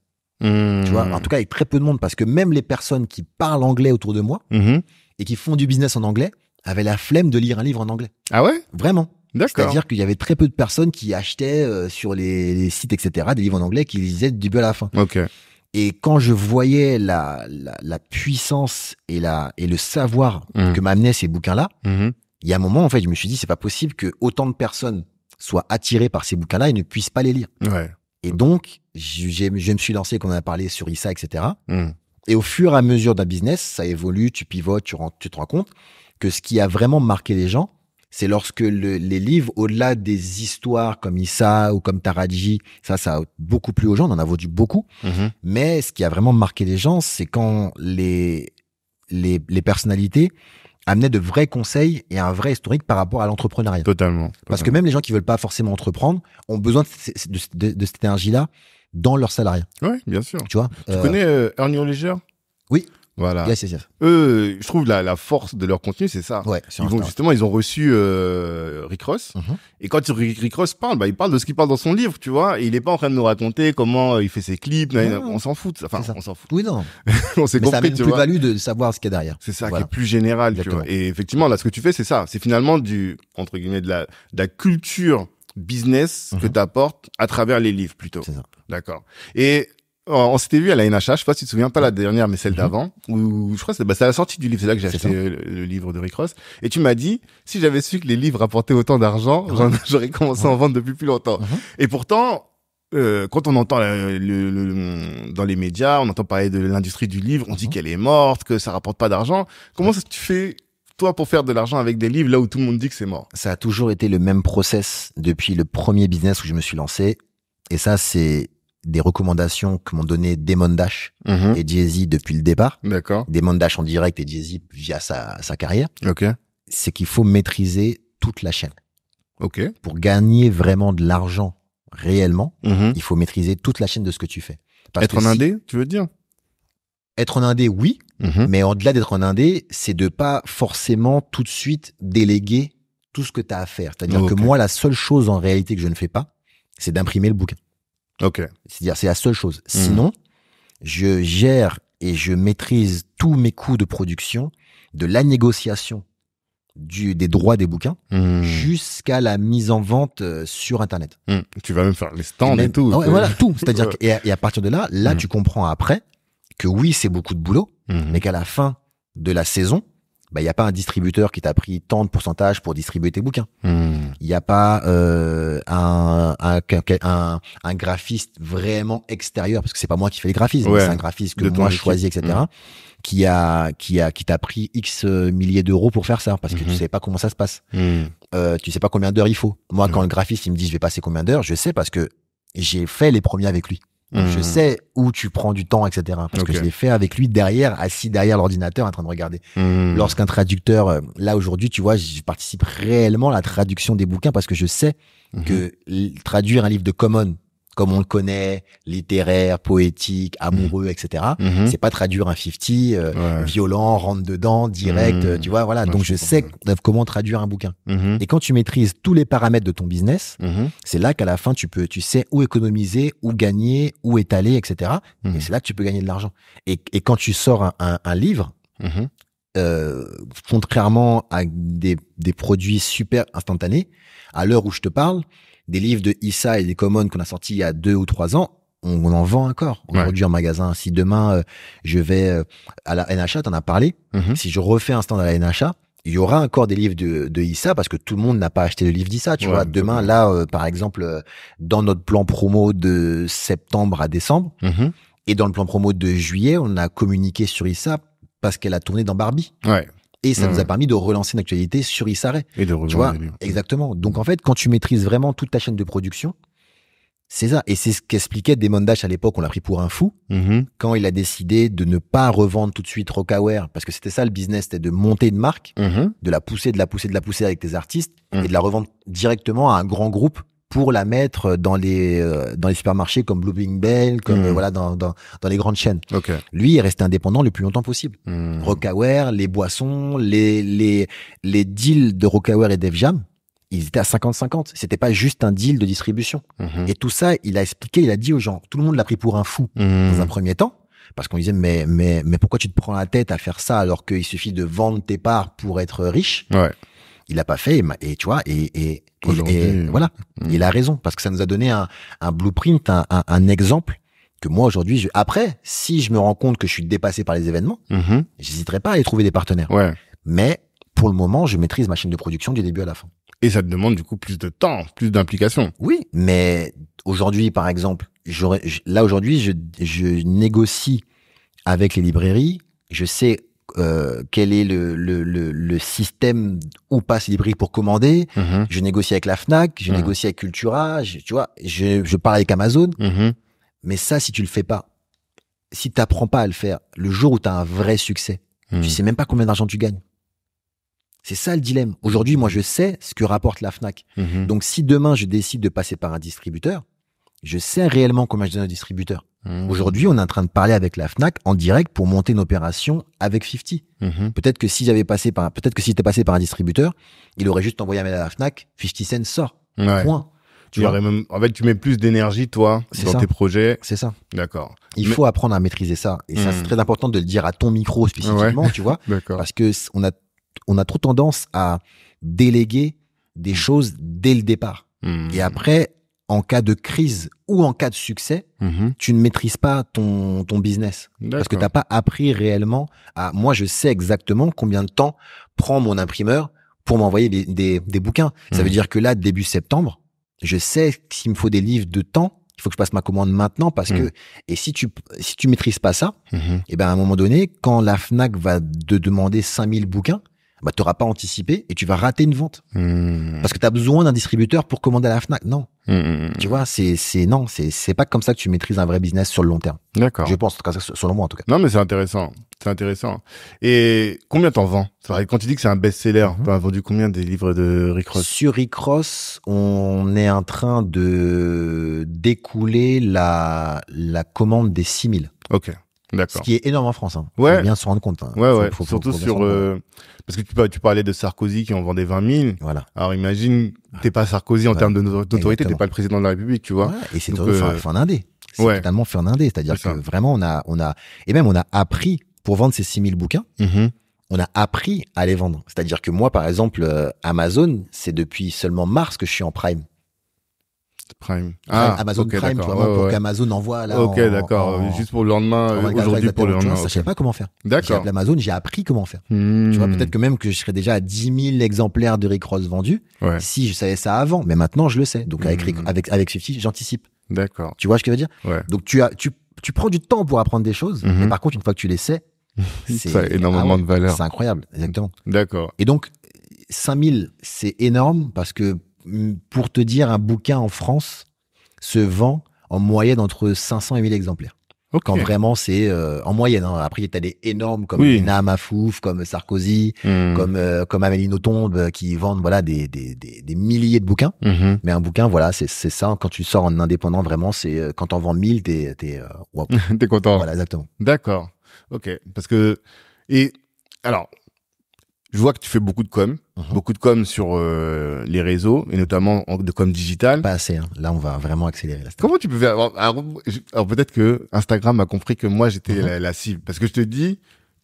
Tu vois, en tout cas, avec très peu de monde, parce que même les personnes qui parlent anglais autour de moi et qui font du business en anglais avaient la flemme de lire un livre en anglais. Ah ouais? Vraiment. D'accord. C'est-à-dire qu'il y avait très peu de personnes qui achetaient sur les sites, etc., des livres en anglais qui lisaient du début à la fin. Okay. Et quand je voyais la puissance et le savoir que m'amenaient ces bouquins-là, il y a un moment, en fait, je me suis dit, c'est pas possible que autant de personnes soient attirées par ces bouquins-là et ne puissent pas les lire. Ouais. Et donc, je me suis lancé, qu'on en a parlé sur Issa, etc. Et au fur et à mesure d'un business, ça évolue, tu pivotes, tu te rends compte que ce qui a vraiment marqué les gens, c'est lorsque les livres, au-delà des histoires comme Issa ou comme Taraji, ça a beaucoup plu aux gens, on en a vendu beaucoup. Mais ce qui a vraiment marqué les gens, c'est quand les personnalités amenaient de vrais conseils et un vrai historique par rapport à l'entrepreneuriat. Totalement. Parce que même les gens qui veulent pas forcément entreprendre ont besoin de cette énergie-là dans leur salariat. Oui, bien sûr. Tu vois, tu connais Earn Your Leisure? Oui. Voilà. Yes, yes, yes. Eux, je trouve la force de leur contenu, c'est ça. Ouais, Ils ont reçu Rick Ross. Et quand Rick Ross parle, il parle de ce qu'il parle dans son livre, tu vois. Et il est pas en train de nous raconter comment il fait ses clips. On s'en fout. Enfin, on s'en fout. Oui, non. On s'est Mais compris, ça amène tu une vois. plus-value de savoir ce qu'il y a derrière. C'est ça qui est plus général, tu vois. Et effectivement, là, ce que tu fais, c'est ça. C'est finalement entre guillemets, de la culture business que tu apportes à travers les livres, plutôt. C'est ça. D'accord. Et on s'était vu à la NHH, je sais pas si tu te souviens, pas la dernière, mais celle d'avant, où je crois que c'est à la sortie du livre, c'est là que j'ai acheté le livre de Rick Ross. Et tu m'as dit, si j'avais su que les livres rapportaient autant d'argent, j'aurais commencé à en vendre depuis plus longtemps. Et pourtant, quand on entend dans les médias, on entend parler de l'industrie du livre, on dit qu'elle est morte, que ça rapporte pas d'argent. Comment ça tu fais, toi, pour faire de l'argent avec des livres là où tout le monde dit que c'est mort? Ça a toujours été le même process depuis le premier business où je me suis lancé. Et ça, c'est des recommandations que m'ont donné Damon Dash et Jay-Z depuis le départ. D'accord. Damon Dash en direct et Jay-Z via sa carrière. Ok. C'est qu'il faut maîtriser toute la chaîne. Ok. Pour gagner vraiment de l'argent réellement, il faut maîtriser toute la chaîne de ce que tu fais. Être en indé, tu veux dire? Être en indé, oui. Mais au-delà d'être en indé, c'est de pas forcément tout de suite déléguer tout ce que tu as à faire. C'est-à-dire que moi, la seule chose en réalité que je ne fais pas, c'est d'imprimer le bouquin. Ok. C'est-à-dire, c'est la seule chose. Sinon, je gère et je maîtrise tous mes coûts de production, de la négociation des droits des bouquins jusqu'à la mise en vente sur Internet. Tu vas même faire les stands et tout. Ouais, voilà, tout. C'est-à-dire et à partir de là, tu comprends après que oui, c'est beaucoup de boulot, mais qu'à la fin de la saison, il y a pas un distributeur qui t'a pris tant de pourcentage pour distribuer tes bouquins. Il y a pas un graphiste vraiment extérieur, parce que c'est pas moi qui fais les graphismes, c'est un graphiste que moi je choisis, etc. Qui t'a pris X milliers d'euros pour faire ça, parce que tu sais pas comment ça se passe. Tu sais pas combien d'heures il faut. Moi, quand le graphiste il me dit je vais passer combien d'heures, je sais parce que j'ai fait les premiers avec lui. Je sais où tu prends du temps, etc. Parce que je l'ai fait avec lui assis derrière l'ordinateur en train de regarder. Lorsqu'un traducteur, là aujourd'hui, tu vois, je participe réellement à la traduction des bouquins parce que je sais que traduire un livre de Common, comme on le connaît, littéraire, poétique, amoureux, etc. C'est pas traduire un 50, violent, rentre dedans, direct, tu vois, voilà. Donc je sais comment traduire un bouquin. Et quand tu maîtrises tous les paramètres de ton business, c'est là qu'à la fin tu sais où économiser, où gagner, où étaler, etc. Et c'est là que tu peux gagner de l'argent. Et quand tu sors un livre, contrairement à des produits super instantanés, à l'heure où je te parle, des livres de Issa et des Common qu'on a sortis il y a 2 ou 3 ans, on en vend encore aujourd'hui en magasin. Si demain je vais à la NHA, t'en as parlé, si je refais un stand à la NHA, il y aura encore des livres de Issa parce que tout le monde n'a pas acheté le livre d'Issa, tu vois. Demain, là, par exemple, dans notre plan promo de septembre à décembre et dans le plan promo de juillet, on a communiqué sur Issa parce qu'elle a tourné dans Barbie. Et ça nous a permis de relancer une actualité sur Issa Rae. Et de tu vois, exactement. Donc en fait, quand tu maîtrises vraiment toute ta chaîne de production, c'est ça. Et c'est ce qu'expliquait Damon Dash à l'époque, on l'a pris pour un fou, quand il a décidé de ne pas revendre tout de suite Rockaware, parce que c'était ça le business, c'était de monter une marque, de la pousser avec tes artistes, et de la revendre directement à un grand groupe pour la mettre dans les supermarchés comme Blooming Bell, comme voilà dans les grandes chaînes. Lui est resté indépendant le plus longtemps possible. Rockaware, les boissons, les deals de Rockaware et Def Jam, ils étaient à 50-50. C'était pas juste un deal de distribution. Et tout ça, il a expliqué, il a dit aux gens, tout le monde l'a pris pour un fou dans un premier temps, parce qu'on disait mais pourquoi tu te prends la tête à faire ça alors qu'il suffit de vendre tes parts pour être riche. Il l'a pas fait et tu vois et voilà, il a raison parce que ça nous a donné un blueprint, un exemple que moi aujourd'hui après si je me rends compte que je suis dépassé par les événements, j'hésiterai pas à aller trouver des partenaires. Mais pour le moment, je maîtrise ma chaîne de production du début à la fin. Et ça te demande du coup plus de temps, plus d'implication. Oui, mais aujourd'hui par exemple, aujourd'hui je négocie avec les librairies, je sais quel est le système où passe les librairies pour commander. Je négocie avec la Fnac, je négocie avec Cultura, tu vois, je parle avec Amazon. Mais ça, si tu le fais pas, si t'apprends pas à le faire, le jour où tu as un vrai succès, tu sais même pas combien d'argent tu gagnes. C'est ça le dilemme. Aujourd'hui, moi, je sais ce que rapporte la Fnac. Donc, si demain, je décide de passer par un distributeur, je sais réellement combien je donne au distributeur. Aujourd'hui, on est en train de parler avec la Fnac en direct pour monter une opération avec 50. Peut-être que si j'étais passé par un distributeur, il aurait juste envoyé un mail à la Fnac, 50 cents sort. Ouais. Point. Tu vois, même, en fait, tu mets plus d'énergie, toi, dans tes projets. c'est ça. D'accord. Il faut apprendre à maîtriser ça. Et ça, c'est très important de le dire à ton micro spécifiquement, tu vois. D'accord. Parce que on a trop tendance à déléguer des choses dès le départ. Et après, en cas de crise ou en cas de succès, tu ne maîtrises pas ton business. Parce que t'as pas appris réellement à... Moi, je sais exactement combien de temps prend mon imprimeur pour m'envoyer des bouquins. Ça veut dire que là, début septembre, je sais qu'il me faut des livres de temps. Il faut que je passe ma commande maintenant parce que... Et si tu maîtrises pas ça, et ben à un moment donné, quand la Fnac va te demander 5000 bouquins, bah, t'auras pas anticipé et tu vas rater une vente. Parce que tu as besoin d'un distributeur pour commander à la Fnac. Non. Tu vois, c'est pas comme ça que tu maîtrises un vrai business sur le long terme. D'accord. Je pense, selon moi en tout cas. Non, mais c'est intéressant. C'est intéressant. Et combien t'en vends? Quand tu dis que c'est un best-seller, t'as vendu combien des livres de Rick Ross? Sur Rick Ross, on est en train d'écouler la commande des 6000. Ok. D'accord. Ce qui est énorme en France. Ouais. Faut bien se rendre compte. Ouais. Surtout sur, parce que tu parlais de Sarkozy qui en vendait 20 000. Voilà. Alors imagine, t'es pas Sarkozy en termes d'autorité, t'es pas le président de la République, tu vois. Ouais, et c'est fait en indé. C'est totalement fait en indé. C'est-à-dire que vraiment, on a appris pour vendre ces 6000 bouquins. On a appris à les vendre. C'est-à-dire que moi, par exemple, Amazon, c'est depuis seulement mars que je suis en Prime. Amazon Prime, tu vois, pour qu'Amazon envoie là. Ok, d'accord. Juste pour le lendemain, aujourd'hui pour le lendemain. Je savais pas comment faire. D'accord. J'ai Amazon, j'ai appris comment faire. Tu vois, peut-être que même que je serais déjà à 10 000 exemplaires de Rick Ross vendus si je savais ça avant. Mais maintenant, je le sais. Donc avec 50, j'anticipe. D'accord. Tu vois ce que je veux dire? Ouais. Donc tu prends du temps pour apprendre des choses. Mais par contre, une fois que tu les sais, ça a énormément de valeur. C'est incroyable. Exactement. D'accord. Et donc, 5000, c'est énorme parce que pour te dire, un bouquin en France se vend en moyenne entre 500 et 1000 exemplaires. Okay. Quand vraiment c'est en moyenne. Après, t'as des énormes comme Nina Mafouf, comme Sarkozy, comme Amélie Nothomb qui vendent des milliers de bouquins. Mais un bouquin, voilà, c'est ça. Quand tu sors en indépendant, vraiment, c'est quand t'en vends 1000, t'es wow. T'es content. Voilà, exactement. D'accord. Ok. Parce que alors. Je vois que tu fais beaucoup de com sur les réseaux et notamment de com digital. Pas assez. Là, on va vraiment accélérer. Comment tu peux faire? Alors peut-être que Instagram a compris que moi j'étais la cible, parce que je te dis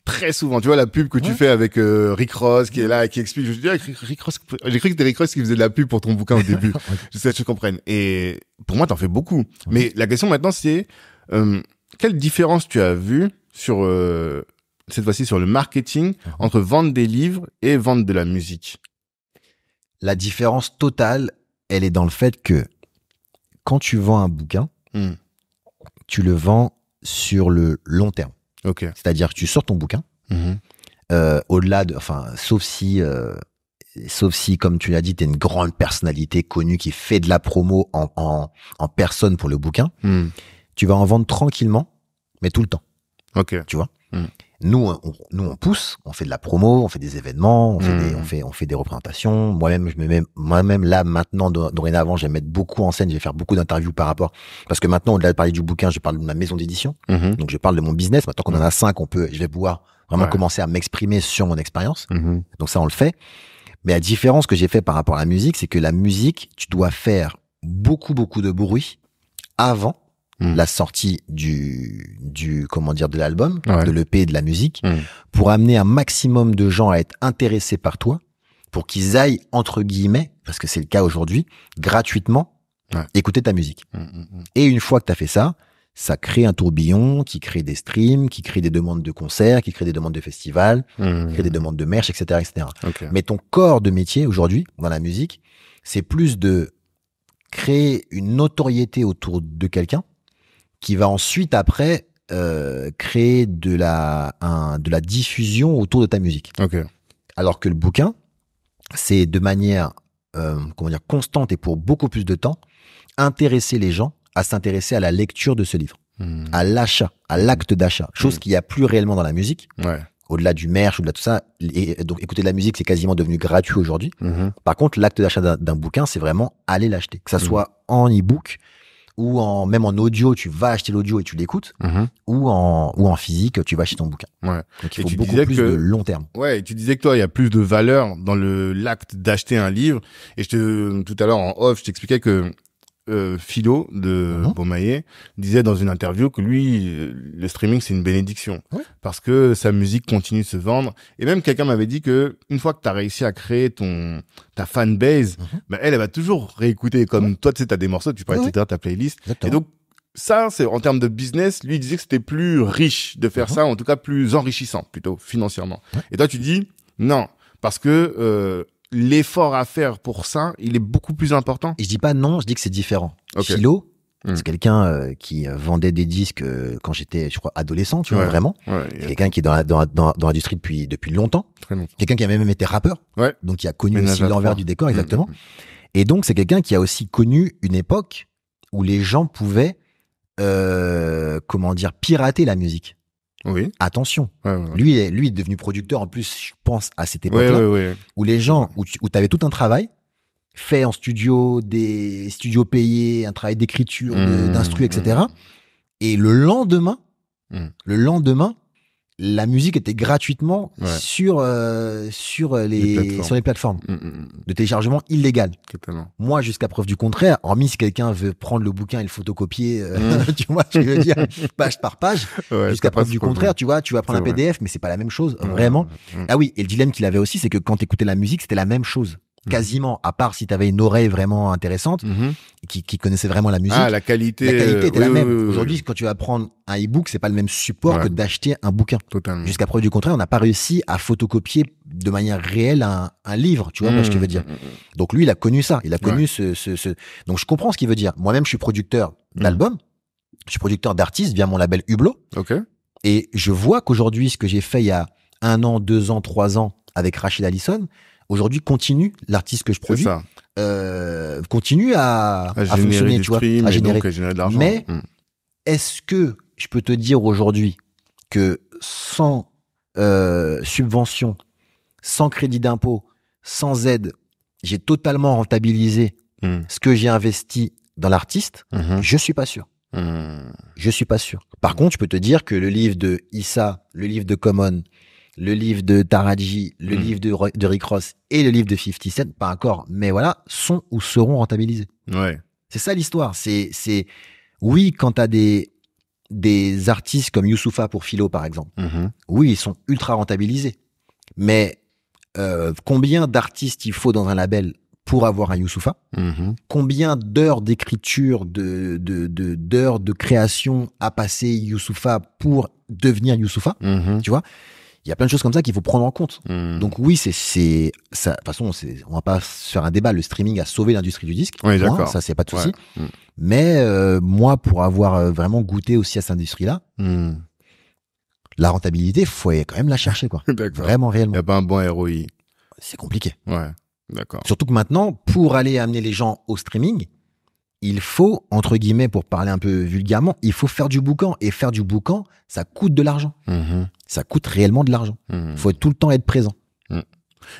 très souvent, tu vois la pub que tu fais avec Rick Ross qui est là et qui explique. Je te dis Rick Ross. J'ai cru que c'était Rick Ross qui faisait de la pub pour ton bouquin au début. Je comprenne. Et pour moi, t'en fais beaucoup. Mais la question maintenant, c'est quelle différence tu as vue sur cette fois-ci sur le marketing entre vendre des livres et vendre de la musique? La différence totale, elle est dans le fait que quand tu vends un bouquin, tu le vends sur le long terme. Okay. C'est-à-dire que tu sors ton bouquin, au-delà sauf si, comme tu l'as dit, t'es une grande personnalité connue qui fait de la promo en personne pour le bouquin, tu vas en vendre tranquillement, mais tout le temps. Ok. Tu vois? Nous, on pousse, on fait de la promo, on fait des événements, on fait des représentations. Moi-même, là, maintenant, dorénavant, je vais mettre beaucoup en scène, je vais faire beaucoup d'interviews par rapport, parce que maintenant, au-delà de parler du bouquin, je parle de ma maison d'édition. Donc, je parle de mon business. Maintenant qu'on en a 5, je vais pouvoir vraiment commencer à m'exprimer sur mon expérience. Donc, ça, on le fait. Mais la différence que j'ai fait par rapport à la musique, c'est que la musique, tu dois faire beaucoup de bruit avant la sortie de l'album, de l'EP, de la musique, pour amener un maximum de gens à être intéressés par toi, pour qu'ils aillent, entre guillemets, parce que c'est le cas aujourd'hui, gratuitement, écouter ta musique. Et une fois que tu as fait ça, ça crée un tourbillon qui crée des streams, qui crée des demandes de concerts, qui crée des demandes de festivals, qui crée des demandes de merch, etc., etc. Okay. Mais ton corps de métier aujourd'hui, dans la musique, c'est plus de créer une notoriété autour de quelqu'un, qui va ensuite après créer de la diffusion autour de ta musique. Okay. Alors que le bouquin, c'est de manière constante et pour beaucoup plus de temps, intéresser les gens à s'intéresser à la lecture de ce livre, à l'achat, à l'acte d'achat, chose qu'il n'y a plus réellement dans la musique. Au-delà du merch, au-delà de tout ça, et donc écouter de la musique, c'est quasiment devenu gratuit aujourd'hui. Par contre, l'acte d'achat d'un bouquin, c'est vraiment aller l'acheter, que ça soit en e-book ou même en audio, tu vas acheter l'audio et tu l'écoutes, ou en physique, tu vas acheter ton bouquin. Ouais. Donc il faut beaucoup plus de long terme. Ouais, et tu disais que toi, il y a plus de valeur dans l'acte d'acheter un livre. Et tout à l'heure en off, je t'expliquais que Philo de Beaumaillé disait dans une interview que lui, le streaming, c'est une bénédiction. Ouais. Parce que sa musique continue de se vendre. Et même quelqu'un m'avait dit que une fois que tu as réussi à créer ta fanbase, bah, elle va toujours réécouter. Comme toi, tu sais, tu as des morceaux, tu parlais tout à l'heure, ta playlist. Exactement. Et donc, ça, c'est en termes de business, lui, il disait que c'était plus riche de faire ça, en tout cas plus enrichissant, plutôt, financièrement. Et toi, tu dis, non, parce que l'effort à faire pour ça, il est beaucoup plus important. Et je dis pas non, je dis que c'est différent. Okay. Philo, c'est quelqu'un qui vendait des disques quand j'étais, je crois, adolescent, tu vois, vraiment. Ouais, c'est quelqu'un qui est dans l'industrie depuis longtemps. Très longtemps. Quelqu'un qui a même été rappeur. Ouais. Donc qui a connu aussi l'envers du décor, exactement. Et donc, c'est quelqu'un qui a aussi connu une époque où les gens pouvaient, pirater la musique. Oui. Attention. Ouais. Lui est devenu producteur, en plus, je pense, à cette époque-là. Où les gens, où tu avais tout un travail fait en studio, des studios payés, un travail d'écriture, d'instru, etc. Et le lendemain, la musique était gratuitement sur les plateformes de téléchargement illégal. Totalement. Moi, jusqu'à preuve du contraire, hormis si quelqu'un veut prendre le bouquin et le photocopier, tu vois ce que je veux dire, page par page, jusqu'à preuve du contraire, tu vois, tu vas prendre un PDF, mais c'est pas la même chose, vraiment. Ah oui, et le dilemme qu'il avait aussi, c'est que quand t'écoutais la musique, c'était la même chose. Quasiment, à part si t'avais une oreille vraiment intéressante, qui connaissait vraiment la musique. Ah, la qualité était la même. Aujourd'hui, quand tu vas prendre un e-book, c'est pas le même support que d'acheter un bouquin. Totalement. Jusqu'à preuve du contraire, on n'a pas réussi à photocopier de manière réelle un livre, tu vois ce que je veux dire. Donc lui, il a connu ça. Il a connu Donc je comprends ce qu'il veut dire. Moi-même, je suis producteur d'albums. Je suis producteur d'artistes via mon label Hublot. Okay. Et je vois qu'aujourd'hui, ce que j'ai fait il y a 1 an, 2 ans, 3 ans avec Rachid Allison, aujourd'hui continue, l'artiste que je produis, continue à fonctionner, tu vois, à générer de l'argent. Mais est-ce que je peux te dire aujourd'hui que sans subvention, sans crédit d'impôt, sans aide, j'ai totalement rentabilisé ce que j'ai investi dans l'artiste? Je suis pas sûr. Je suis pas sûr. Par contre, je peux te dire que le livre de Issa, le livre de Common, le livre de Taraji, le livre de Rick Ross et le livre de 50 Cent, pas encore, mais voilà, sont ou seront rentabilisés. Ouais. C'est ça l'histoire. Oui, quand t'as des artistes comme Youssoupha pour Philo, par exemple. Oui, ils sont ultra rentabilisés. Mais, combien d'artistes il faut dans un label pour avoir un Youssoupha? Combien d'heures d'écriture, d'heures de création a passé Youssoupha pour devenir Youssoupha? Tu vois? Il y a plein de choses comme ça qu'il faut prendre en compte. Donc oui, c'est ça. De toute façon, on va pas se faire un débat. Le streaming a sauvé l'industrie du disque. Oui, d'accord. Ça, c'est pas de souci. Mais moi, pour avoir vraiment goûté aussi à cette industrie-là, la rentabilité, faut quand même la chercher, quoi. Vraiment, réellement. Il y a pas un bon ROI. C'est compliqué. Ouais, d'accord. Surtout que maintenant, pour aller amener les gens au streaming, il faut, entre guillemets, pour parler un peu vulgairement, il faut faire du boucan. Et faire du boucan, ça coûte de l'argent. Ça coûte réellement de l'argent. Il faut tout le temps être présent.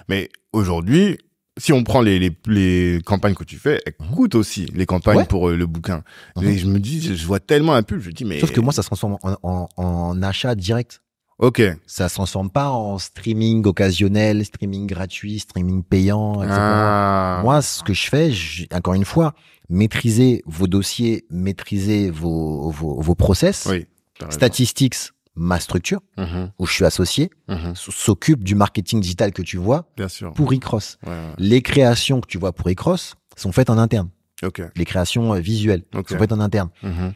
Mais aujourd'hui, si on prend les campagnes que tu fais, elles coûtent aussi, les campagnes pour le bouquin. Et je me dis, je vois tellement un pub, je me dis, mais... Sauf que moi, ça se transforme en achat direct. Ok. Ça se transforme pas en streaming occasionnel, streaming gratuit, streaming payant, etc. Moi, ce que je fais, encore une fois, maîtriser vos dossiers, maîtriser vos process. Oui. Statistics, ma structure, où je suis associé, s'occupe du marketing digital que tu vois pour Rick Ross. Les créations que tu vois pour Rick Ross sont faites en interne. Les créations visuelles sont faites en interne.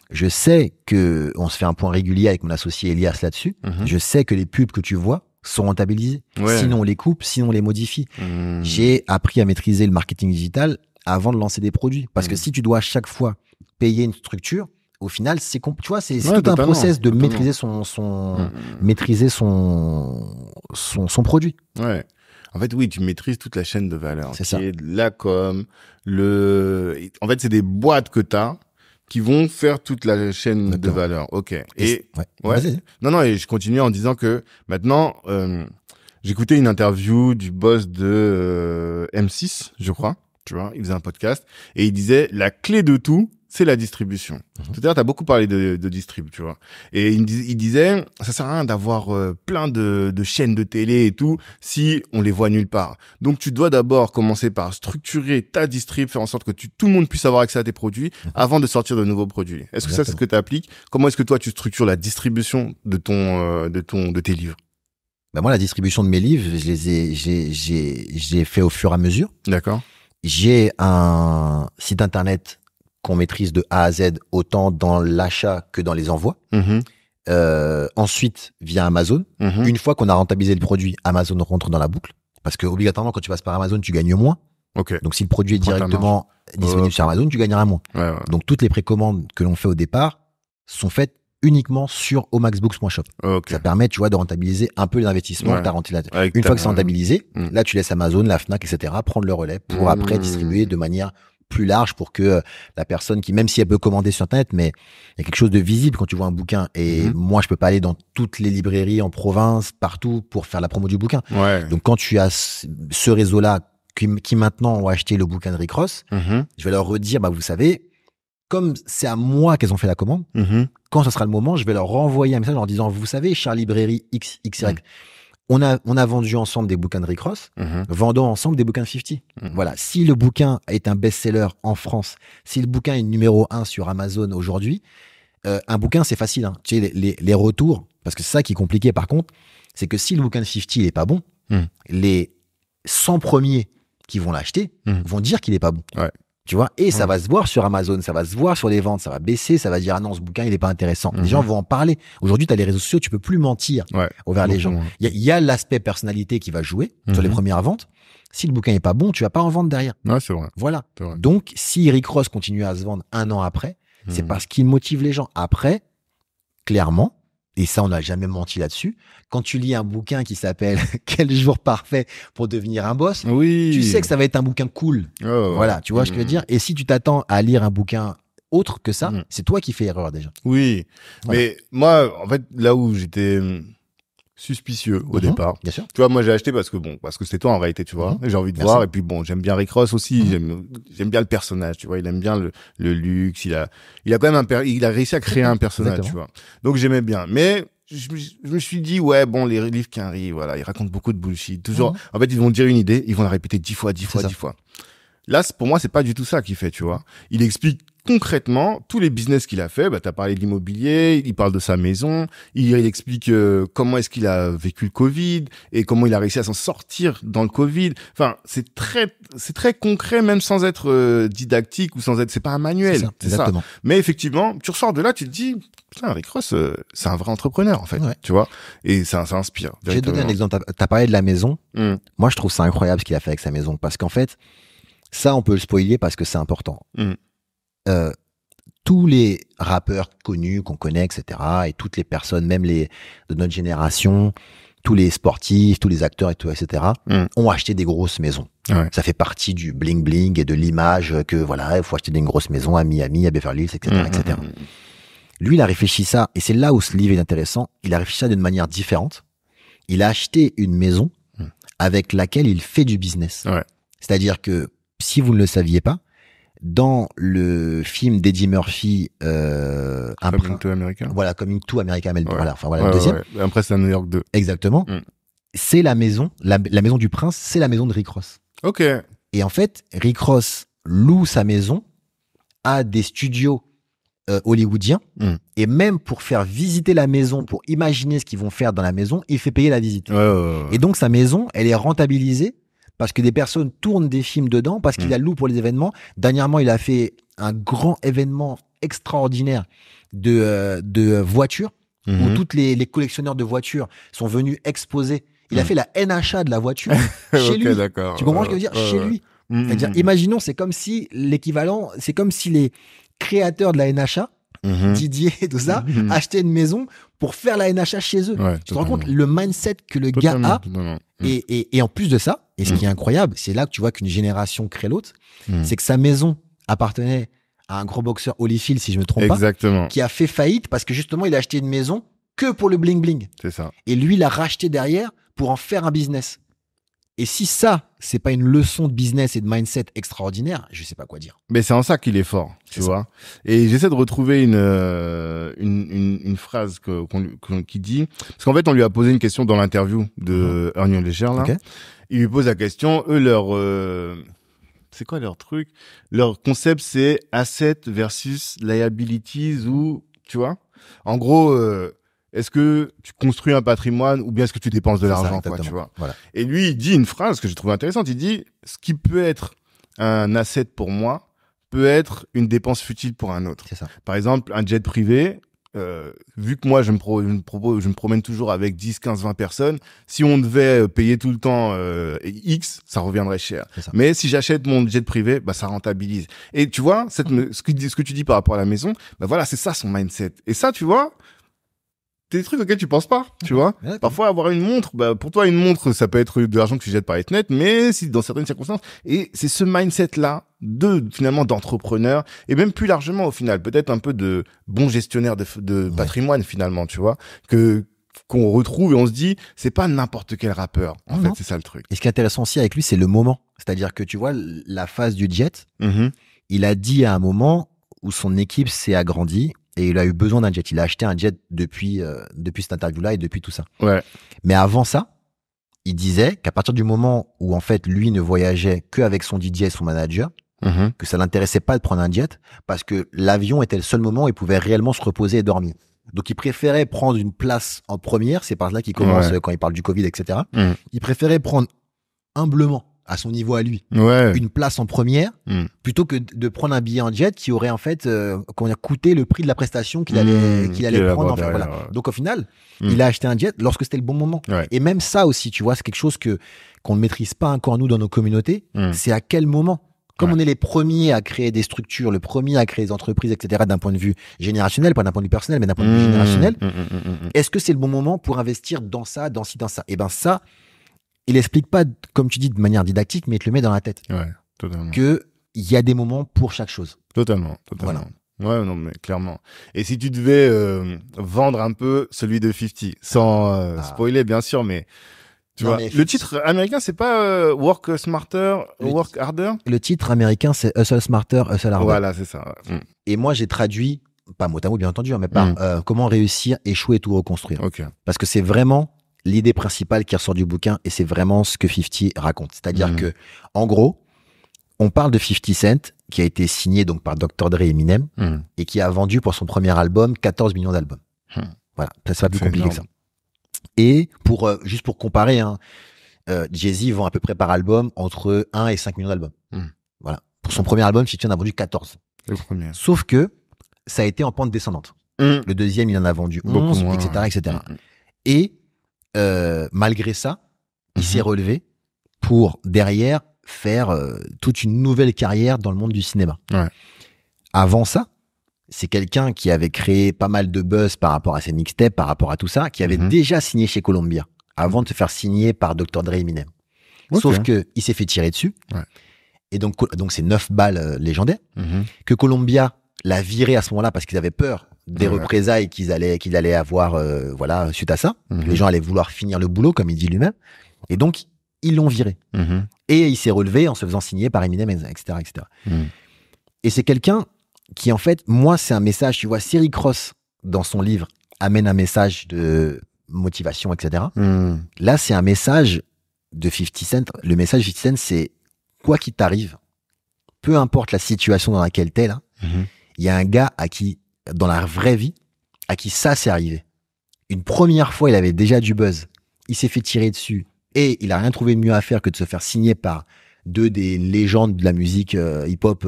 Je sais que, on se fait un point régulier avec mon associé Elias là-dessus, je sais que les pubs que tu vois sont rentabilisés. Sinon on les coupe, sinon on les modifie. J'ai appris à maîtriser le marketing digital avant de lancer des produits. Parce que si tu dois à chaque fois payer une structure, au final, c'est tu vois, c'est tout un process de maîtriser maîtriser son produit. Ouais. En fait, oui, tu maîtrises toute la chaîne de valeur. C'est ça. La com, en fait, c'est des boîtes que t'as qui vont faire toute la chaîne de valeur. Ok. Et non, et je continue en disant que maintenant, j'écoutais une interview du boss de M6, je crois. Tu vois, il faisait un podcast et il disait la clé de tout, c'est la distribution. Tout à l'heure, tu as beaucoup parlé de distrib, tu vois. Et il disait, ça sert à rien d'avoir plein de chaînes de télé et tout si on les voit nulle part. Donc, tu dois d'abord commencer par structurer ta distrib, faire en sorte que tout le monde puisse avoir accès à tes produits avant de sortir de nouveaux produits. Est-ce que ça, c'est ce que tu appliques? Comment est-ce que toi, tu structures la distribution de tes livres? Ben moi, la distribution de mes livres, j'ai fait au fur et à mesure. D'accord. J'ai un site internet qu'on maîtrise de A à Z, autant dans l'achat que dans les envois. Ensuite, via Amazon. Une fois qu'on a rentabilisé le produit, Amazon rentre dans la boucle. Parce que obligatoirement, quand tu passes par Amazon, tu gagnes moins. Okay. Donc, si le produit est directement disponible sur Amazon, tu gagneras moins. Ouais. Donc, toutes les précommandes que l'on fait au départ sont faites uniquement sur omaxbooks.shop. Okay. Ça permet, tu vois, de rentabiliser un peu les investissements. Une fois que c'est rentabilisé, là, tu laisses Amazon, la Fnac, etc., prendre le relais pour après distribuer de manière plus large pour que la personne qui, même si elle peut commander sur Internet, mais il y a quelque chose de visible quand tu vois un bouquin. Et moi, je peux pas aller dans toutes les librairies en province, partout, pour faire la promo du bouquin. Ouais. Donc, quand tu as ce réseau-là qui maintenant ont acheté le bouquin de Rick Ross, je vais leur redire, bah, vous savez, comme c'est à moi qu'elles ont fait la commande, quand ce sera le moment, je vais leur renvoyer un message en leur disant, vous savez, chère librairie XY, on a vendu ensemble des bouquins de Rick Ross, vendons ensemble des bouquins de 50. Voilà. Si le bouquin est un best-seller en France, si le bouquin est numéro 1 sur Amazon aujourd'hui, un bouquin, c'est facile, hein. Tu sais, les retours, parce que c'est ça qui est compliqué par contre, c'est que si le bouquin de 50, il est pas bon, les 100 premiers qui vont l'acheter vont dire qu'il est pas bon. Ouais. Tu vois, et ça va se voir sur Amazon, ça va se voir sur les ventes, ça va baisser, ça va dire, ah non, ce bouquin, il est pas intéressant. Les gens vont en parler. Aujourd'hui, tu as les réseaux sociaux, tu peux plus mentir envers les gens. Il y a l'aspect personnalité qui va jouer sur les premières ventes. Si le bouquin est pas bon, tu vas pas en vendre derrière. Ouais, c'est vrai. Voilà. C'est vrai. Donc, si Rick Ross continue à se vendre un an après, c'est parce qu'il motive les gens. Après, clairement, et ça, on n'a jamais menti là-dessus. Quand tu lis un bouquin qui s'appelle Quel jour parfait pour devenir un boss, tu sais que ça va être un bouquin cool. Voilà, tu vois ce que je veux dire. Et si tu t'attends à lire un bouquin autre que ça, c'est toi qui fais erreur déjà. Oui, voilà. Mais moi, en fait, là où j'étais suspicieux au départ. Bien sûr. Tu vois, moi j'ai acheté parce que c'était toi en réalité, tu vois. J'ai envie de voir et puis j'aime bien Rick Ross aussi, j'aime bien le personnage, tu vois, il aime bien le luxe, il a quand même il a réussi à créer un personnage, tu vois. Donc j'aimais bien. Mais je me suis dit les livres qu'Henry, voilà, ils racontent beaucoup de bullshit. Toujours en fait, ils vont dire une idée, ils vont la répéter 10 fois. Là, pour moi, c'est pas du tout ça qu'il fait, tu vois. Il explique concrètement tous les business qu'il a fait. Bah, t'as parlé de l'immobilier, il parle de sa maison, il explique comment est-ce qu'il a vécu le Covid et comment il a réussi à s'en sortir dans le Covid. Enfin, c'est très concret, même sans être didactique ou sans être, c'est pas un manuel. C'est ça. Mais effectivement, tu ressors de là, tu te dis, putain, Rick Ross, c'est un vrai entrepreneur, en fait. Tu vois. Et ça inspire. Je vais te donner un exemple. T'as parlé de la maison. Moi, je trouve ça incroyable ce qu'il a fait avec sa maison parce qu'en fait, ça, on peut le spoiler parce que c'est important. Tous les rappeurs connus qu'on connaît, etc., et toutes les personnes, même les de notre génération, tous les sportifs, tous les acteurs et tout, etc., ont acheté des grosses maisons. Ça fait partie du bling bling et de l'image que voilà, il faut acheter des grosses maisons à Miami, à Beverly Hills, etc., etc. Lui, il a réfléchi ça, et c'est là où ce livre est intéressant. Il a réfléchi ça d'une manière différente. Il a acheté une maison avec laquelle il fait du business. C'est-à-dire que si vous ne le saviez pas, dans le film d'Eddie Murphy, Coming to America. Voilà, Coming to America, le deuxième. Après, c'est à New York 2. Exactement. C'est la maison, la maison du prince, c'est la maison de Rick Ross. Ok. Et en fait, Rick Ross loue sa maison à des studios hollywoodiens. Et même pour faire visiter la maison, pour imaginer ce qu'ils vont faire dans la maison, il fait payer la visite. Et donc, sa maison, elle est rentabilisée parce que des personnes tournent des films dedans, parce qu'il la loue pour les événements. Dernièrement, il a fait un grand événement extraordinaire de voitures, où tous les collectionneurs de voitures sont venus exposer. Il a fait la NHA de la voiture chez lui. D'accord. Tu comprends ce que je veux dire? Chez lui. C'est-à-dire, imaginons, c'est comme si l'équivalent, c'est comme si les créateurs de la NHA, Didier et tout ça, achetaient une maison pour faire la NHA chez eux. Tu te rends compte le mindset que le gars a? Et en plus de ça, et ce qui est incroyable, c'est là que tu vois qu'une génération crée l'autre, c'est que sa maison appartenait à un gros boxeur, Holyfield, si je me trompe pas, qui a fait faillite parce que justement, il a acheté une maison que pour le bling bling. C'est ça. Et lui, il a racheté derrière pour en faire un business. Et si ça, c'est pas une leçon de business et de mindset extraordinaire, je sais pas quoi dire. Mais c'est en ça qu'il est fort, tu vois. Et j'essaie de retrouver une phrase qui dit, parce qu'en fait, on lui a posé une question dans l'interview de Ernie Léger, là. Okay. Il lui pose la question, c'est quoi leur truc? Leur concept, c'est asset versus liabilities ou, tu vois? En gros, est-ce que tu construis un patrimoine ou bien est-ce que tu dépenses de l'argent, quoi, tu vois? Voilà. Et lui, il dit une phrase que j'ai trouvée intéressante. Il dit, ce qui peut être un asset pour moi peut être une dépense futile pour un autre. C'est ça. Par exemple, un jet privé, vu que moi, je me promène toujours avec 10, 15, 20 personnes, si on devait payer tout le temps X, ça reviendrait cher. Mais si j'achète mon jet privé, bah, ça rentabilise. Et tu vois, ce que tu dis par rapport à la maison, bah voilà, c'est ça son mindset. Et ça, tu vois, c'est des trucs auxquels tu penses pas, tu vois. Ouais, parfois, avoir une montre, bah, pour toi, une montre, ça peut être de l'argent que tu jettes par les fenêtres, mais si dans certaines circonstances, et c'est ce mindset-là finalement, d'entrepreneur, et même plus largement, au final, peut-être un peu de bon gestionnaire de patrimoine, finalement, tu vois, qu'on retrouve et on se dit, c'est pas n'importe quel rappeur. En fait, c'est ça le truc. Et ce qui est intéressant aussi avec lui, c'est le moment. C'est-à-dire que tu vois, la phase du jet, il a dit à un moment où son équipe s'est agrandie, et il a eu besoin d'un jet. Il a acheté un jet depuis cette interview-là et depuis tout ça. Ouais. Mais avant ça, il disait qu'à partir du moment où, en fait, lui ne voyageait qu'avec son DJ et son manager, que ça l'intéressait pas de prendre un jet parce que l'avion était le seul moment où il pouvait réellement se reposer et dormir. Donc, il préférait prendre une place en première. C'est par là qu'il commence quand il parle du Covid, etc. Il préférait prendre humblement, à son niveau à lui, une place en première, plutôt que de prendre un billet en jet qui aurait en fait coûté le prix de la prestation qu'il allait prendre. Enfin, voilà. Donc au final, il a acheté un jet lorsque c'était le bon moment. Et même ça aussi, tu vois, c'est quelque chose qu'on ne maîtrise pas encore nous dans nos communautés. C'est à quel moment. Comme on est les premiers à créer des structures, le premier à créer des entreprises, etc., d'un point de vue générationnel, pas d'un point de vue personnel, mais d'un point de vue générationnel, est-ce que c'est le bon moment pour investir dans ça, dans ci, dans ça? Et ben ça, il explique pas, comme tu dis, de manière didactique, mais il te le met dans la tête. Ouais, totalement. Que il y a des moments pour chaque chose. Totalement. Voilà. Ouais, non, mais clairement. Et si tu devais vendre un peu celui de 50, sans spoiler, bien sûr, mais tu vois, le titre américain, c'est pas Work Smarter, Work Harder? Le titre américain, c'est Hustle Smarter, Hustle Harder. Voilà, c'est ça. Et moi, j'ai traduit, pas mot à mot, bien entendu, mais par comment réussir, échouer et tout reconstruire. Okay. Parce que c'est vraiment l'idée principale qui ressort du bouquin et c'est vraiment ce que 50 raconte. C'est-à-dire que, en gros, on parle de 50 Cent qui a été signé donc par Dr. Dre et Eminem et qui a vendu pour son premier album 14 millions d'albums. Voilà, c'est pas plus compliqué que ça. Et juste pour comparer, Jay-Z vend à peu près par album entre 1 et 5 millions d'albums. Voilà. Pour son premier album, 50 en a vendu 14. Le premier. Sauf que ça a été en pente descendante. Le deuxième, il en a vendu 11, etc. Et malgré ça, il s'est relevé pour derrière faire toute une nouvelle carrière dans le monde du cinéma. Avant ça, c'est quelqu'un qui avait créé pas mal de buzz par rapport à ses mixtapes, par rapport à tout ça, qui avait déjà signé chez Columbia avant de se faire signer par Dr. Dre et Eminem. Sauf que il s'est fait tirer dessus. Et donc c'est 9 balles légendaires que Columbia l'a viré à ce moment-là parce qu'ils avaient peur des représailles qu'il allait avoir voilà, suite à ça. Les gens allaient vouloir finir le boulot, comme il dit lui-même. Et donc, ils l'ont viré. Et il s'est relevé en se faisant signer par Eminem, etc. Et c'est quelqu'un qui, en fait, moi, c'est un message, tu vois, Siri Cross, dans son livre, amène un message de motivation, etc. Là, c'est un message de 50 Cent. Le message de 50 Cent, c'est quoi qu'il t'arrive, peu importe la situation dans laquelle t'es là, il y a un gars à qui, dans la vraie vie, à qui ça s'est arrivé. Une première fois, il avait déjà du buzz. Il s'est fait tirer dessus et il a rien trouvé de mieux à faire que de se faire signer par deux des légendes de la musique hip-hop,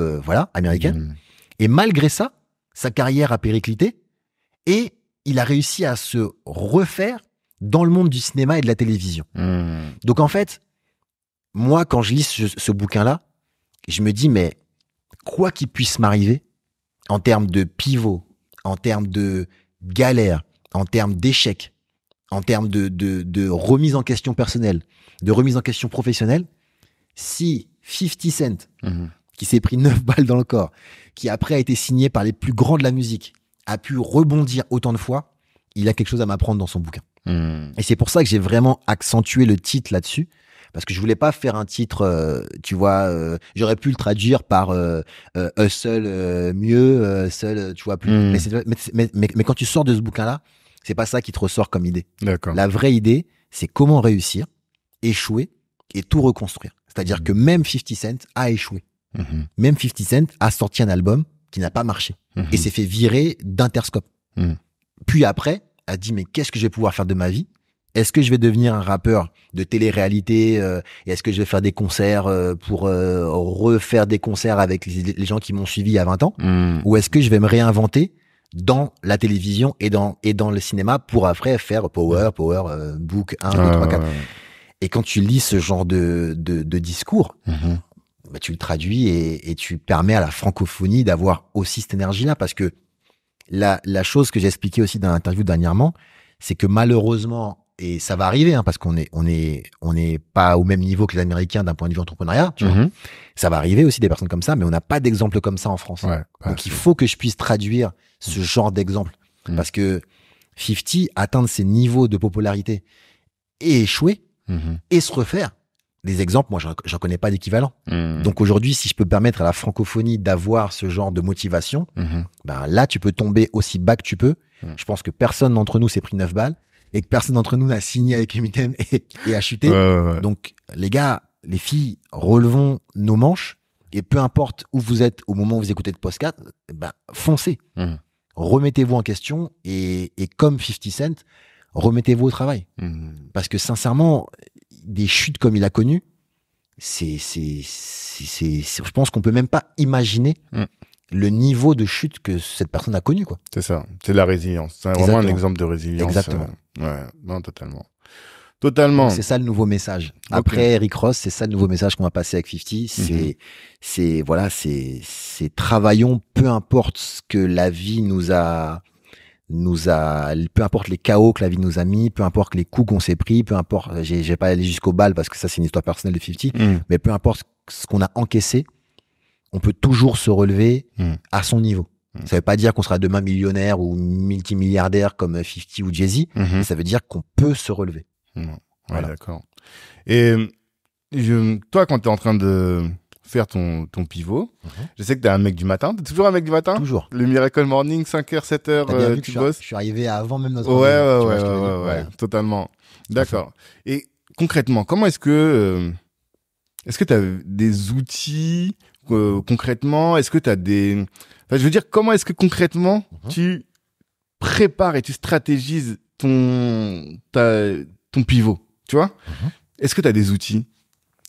américaine. Et malgré ça, sa carrière a périclité et il a réussi à se refaire dans le monde du cinéma et de la télévision. Donc en fait, moi, quand je lis ce bouquin-là, je me dis, mais quoi qu'il puisse m'arriver, en termes de pivot, en termes de galère, en termes d'échec, en termes de remise en question personnelle, de remise en question professionnelle, si 50 Cent, qui s'est pris 9 balles dans le corps, qui après a été signé par les plus grands de la musique, a pu rebondir autant de fois, il a quelque chose à m'apprendre dans son bouquin. Et c'est pour ça que j'ai vraiment accentué le titre là-dessus, parce que je voulais pas faire un titre, tu vois, j'aurais pu le traduire par hustle mieux, hustle, tu vois, plus. Mais quand tu sors de ce bouquin-là, c'est pas ça qui te ressort comme idée. D'accord. La vraie idée, c'est comment réussir, échouer et tout reconstruire. C'est-à-dire que même 50 Cent a échoué. Même 50 Cent a sorti un album qui n'a pas marché et s'est fait virer d'Interscope. Puis après, a dit mais qu'est-ce que je vais pouvoir faire de ma vie? Est-ce que je vais devenir un rappeur de télé-réalité et est-ce que je vais faire des concerts pour refaire des concerts avec les gens qui m'ont suivi il y a 20 ans? Ou est-ce que je vais me réinventer dans la télévision et dans le cinéma pour après faire Power, Book 1, 2, 3, 4. Et quand tu lis ce genre de discours, bah, tu le traduis et tu permets à la francophonie d'avoir aussi cette énergie-là. Parce que la chose que j'ai expliqué aussi dans l'interview dernièrement, c'est que malheureusement, et ça va arriver, hein, parce qu'on est pas au même niveau que les Américains d'un point de vue entrepreneuriat, tu vois. Ça va arriver aussi des personnes comme ça, mais on n'a pas d'exemple comme ça en France. Donc il faut que je puisse traduire ce genre d'exemple. Parce que 50 atteindre ces niveaux de popularité et échouer et se refaire. Des exemples, moi, j'en connais pas d'équivalent. Donc aujourd'hui, si je peux permettre à la francophonie d'avoir ce genre de motivation, ben là, tu peux tomber aussi bas que tu peux. Je pense que personne d'entre nous s'est pris 9 balles et que personne d'entre nous n'a signé avec Eminem et a chuté. Donc, les gars, les filles, relevons nos manches et peu importe où vous êtes au moment où vous écoutez le podcast, ben, foncez. Remettez-vous en question et comme 50 Cent, remettez-vous au travail. Parce que sincèrement, des chutes comme il a connues, je pense qu'on peut même pas imaginer le niveau de chute que cette personne a connu, quoi. C'est ça. C'est la résilience. C'est vraiment un exemple de résilience. Exactement. Ouais. Non, totalement. Totalement. Donc, c'est ça le nouveau message. Après Rick Ross, c'est ça le nouveau message qu'on va passer avec 50. C'est travaillons, peu importe ce que la vie nous a, peu importe les chaos que la vie nous a mis, peu importe les coups qu'on s'est pris, peu importe, j'ai pas allé jusqu'au bal parce que ça c'est une histoire personnelle de 50, mais peu importe ce qu'on a encaissé, on peut toujours se relever à son niveau. Ça veut pas dire qu'on sera demain millionnaire ou multimilliardaire comme 50 ou Jay-Z, mais ça veut dire qu'on peut se relever. Voilà. D'accord. Et toi, quand tu es en train de faire ton pivot, je sais que tu es un mec du matin. Tu es toujours un mec du matin? Toujours. Le Miracle Morning, 5h, 7h, tu bosses? Je suis arrivé avant même notre Ouais, totalement. D'accord. Et concrètement, comment est-ce que tu as des outils concrètement? Est-ce que tu as des... Enfin, je veux dire, comment est-ce que concrètement tu prépares et tu stratégises ton pivot, tu vois? Est-ce que tu as des outils?